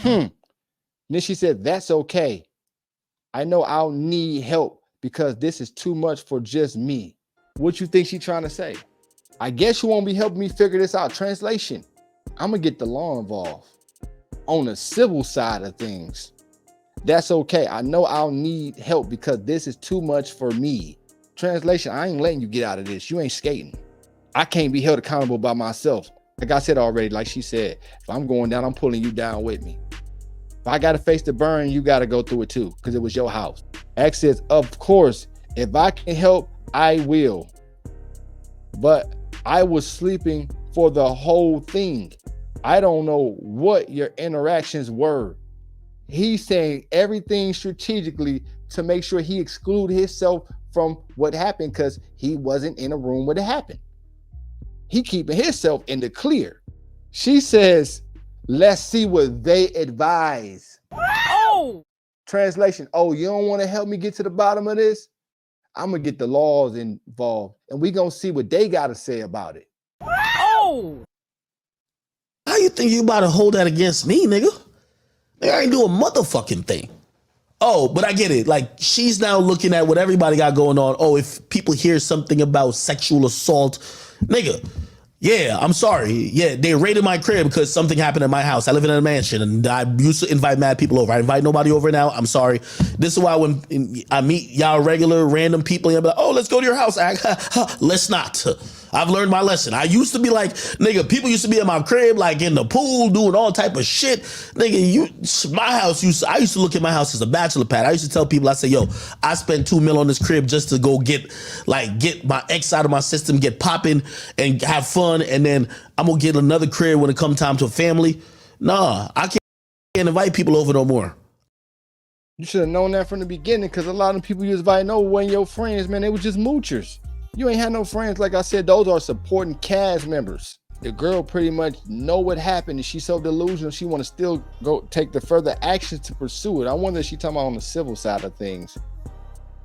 Then she said, that's okay. I know I'll need help because this is too much for just me. What you think she trying to say? I guess you won't be helping me figure this out. Translation. I'm gonna get the law involved on the civil side of things. That's okay. I know I'll need help because this is too much for me. Translation, I ain't letting you get out of this. You ain't skating. I can't be held accountable by myself. Like I said already, like she said, if I'm going down, I'm pulling you down with me. If I got to face the burn, you got to go through it too, because it was your house. X says, of course, if I can help, I will. But I was sleeping for the whole thing. I don't know what your interactions were. He's saying everything strategically to make sure he excluded himself from what happened because he wasn't in a room when it happened. He keeping himself in the clear. She says, let's see what they advise. Oh! Translation, oh, you don't want to help me get to the bottom of this? I'm going to get the laws involved and we going to see what they got to say about it. Oh! How you think you about to hold that against me, nigga? Nigga, I ain't do a motherfucking thing. Oh, but I get it. Like, she's now looking at what everybody got going on. Oh, if people hear something about sexual assault, nigga, yeah, I'm sorry. Yeah, they raided my crib because something happened in my house. I live in a mansion and I used to invite mad people over. I invite nobody over now. I'm sorry. This is why when I meet y'all regular random people, I'm like, oh, let's go to your house. Let's not. I've learned my lesson. I used to be like, nigga, people used to be in my crib, like in the pool, doing all type of shit. Nigga, my house I used to look at my house as a bachelor pad. I used to tell people, I say, yo, I spent $2 million on this crib just to go get my ex out of my system, get popping and have fun. And then I'm gonna get another crib when it comes time to a family. Nah, I can't invite people over no more. You should have known that from the beginning because a lot of people you was inviting over weren't your friends, man. They were just moochers. You ain't had no friends. Like I said, those are supporting cast members. The girl pretty much know what happened and she's so delusional she want to still go take the further actions to pursue it. I wonder if she talking about on the civil side of things.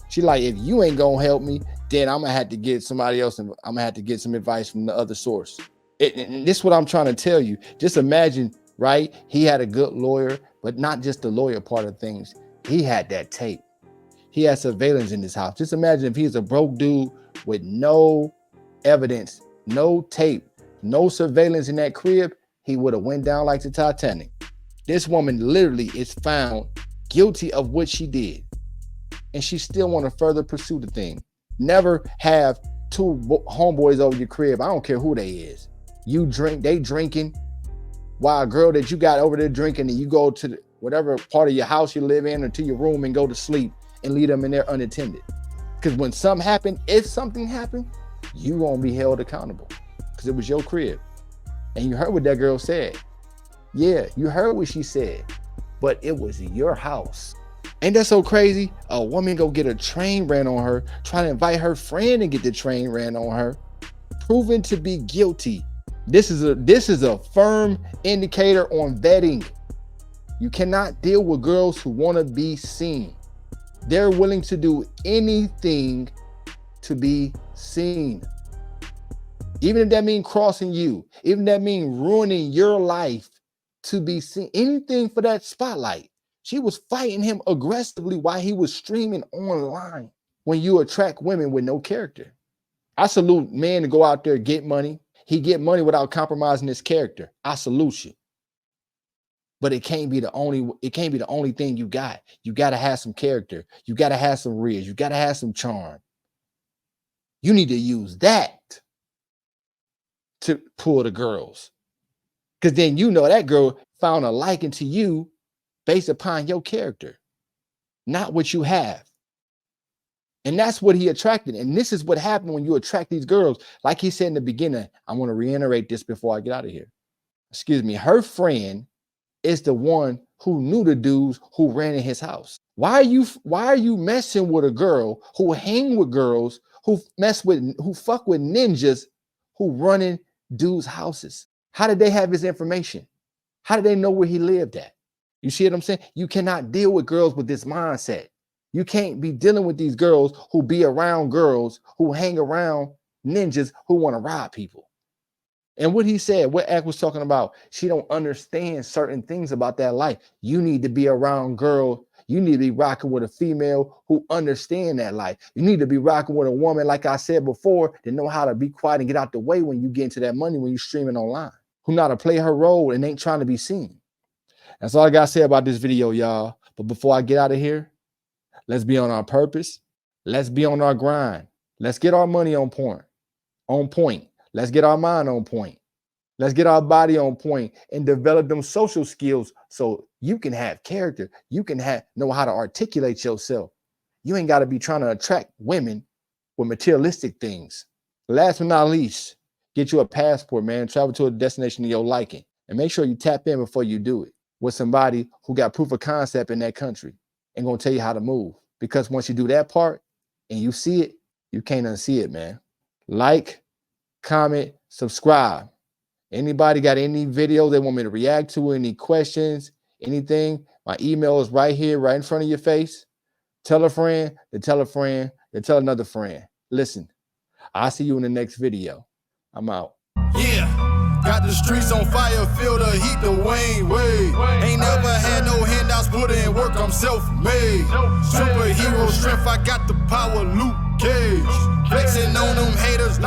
She like, if you ain't gonna help me, then I'm gonna have to get somebody else and I'm gonna have to get some advice from the other source. And this is what I'm trying to tell you. Just imagine, right? He had a good lawyer, but not just the lawyer part of things. He had that tape. He had surveillance in his house. Just imagine if he's a broke dude with no evidence, no tape, no surveillance in that crib, he would have went down like the Titanic. This woman literally is found guilty of what she did, and she still want to further pursue the thing. Never have two homeboys over your crib. I don't care who they is. You drink, they drinking, while a girl that you got over there drinking, and you go to whatever part of your house you live in or to your room and go to sleep and leave them in there unattended. Because when something happened, if something happened, you won't be held accountable because it was your crib. And you heard what that girl said. Yeah, you heard what she said, but it was your house. Ain't that so crazy? A woman go get a train ran on her, trying to invite her friend and get the train ran on her, proven to be guilty. This is a firm indicator on vetting. You cannot deal with girls who want to be seen. They're willing to do anything to be seen. Even if that means crossing you, even if that means ruining your life to be seen, anything for that spotlight. She was fighting him aggressively while he was streaming online. When you attract women with no character, I salute men to go out there and get money. He get money without compromising his character. I salute you. But it can't be the only thing you got. You got to have some character. You got to have some ridge. You got to have some charm. You need to use that to pull the girls. Because then you know that girl found a liking to you based upon your character, not what you have. And that's what he attracted. And this is what happened when you attract these girls. Like he said in the beginning, I want to reiterate this before I get out of here. Excuse me. Her friend is the one who knew the dudes who ran in his house. Why are you messing with a girl who hang with girls who fuck with ninjas who run in dudes' houses? How did they have his information? How did they know where he lived at? You see what I'm saying? You cannot deal with girls with this mindset. You can't be dealing with these girls who be around girls who hang around ninjas who want to rob people. And what he said, what Ak was talking about, she don't understand certain things about that life. You need to be around girls. You need to be rocking with a female who understand that life. You need to be rocking with a woman, like I said before, that know how to be quiet and get out the way when you get into that money, when you're streaming online, who know how to play her role and ain't trying to be seen. That's all I got to say about this video, y'all. But before I get out of here, let's be on our purpose. Let's be on our grind. Let's get our money on point. Let's get our mind on point. Let's get our body on point and develop them social skills so you can have character. You can know how to articulate yourself. You ain't got to be trying to attract women with materialistic things. Last but not least, get you a passport, man. Travel to a destination of your liking. And make sure you tap in before you do it with somebody who got proof of concept in that country and going to tell you how to move. Because once you do that part and you see it, you can't unsee it, man. Like, comment, subscribe. Anybody got any video they want me to react to, any questions, anything, my email is right here, right in front of your face. Tell a friend, then tell a friend, then tell another friend. Listen, I'll see you in the next video. I'm out. Yeah, got the streets on fire, feel the heat, the Wayne Wade. Ain't never had no handouts, put in work, I'm self-made. Superhero strength, I got the power, Luke Cage. Flexing on them haters,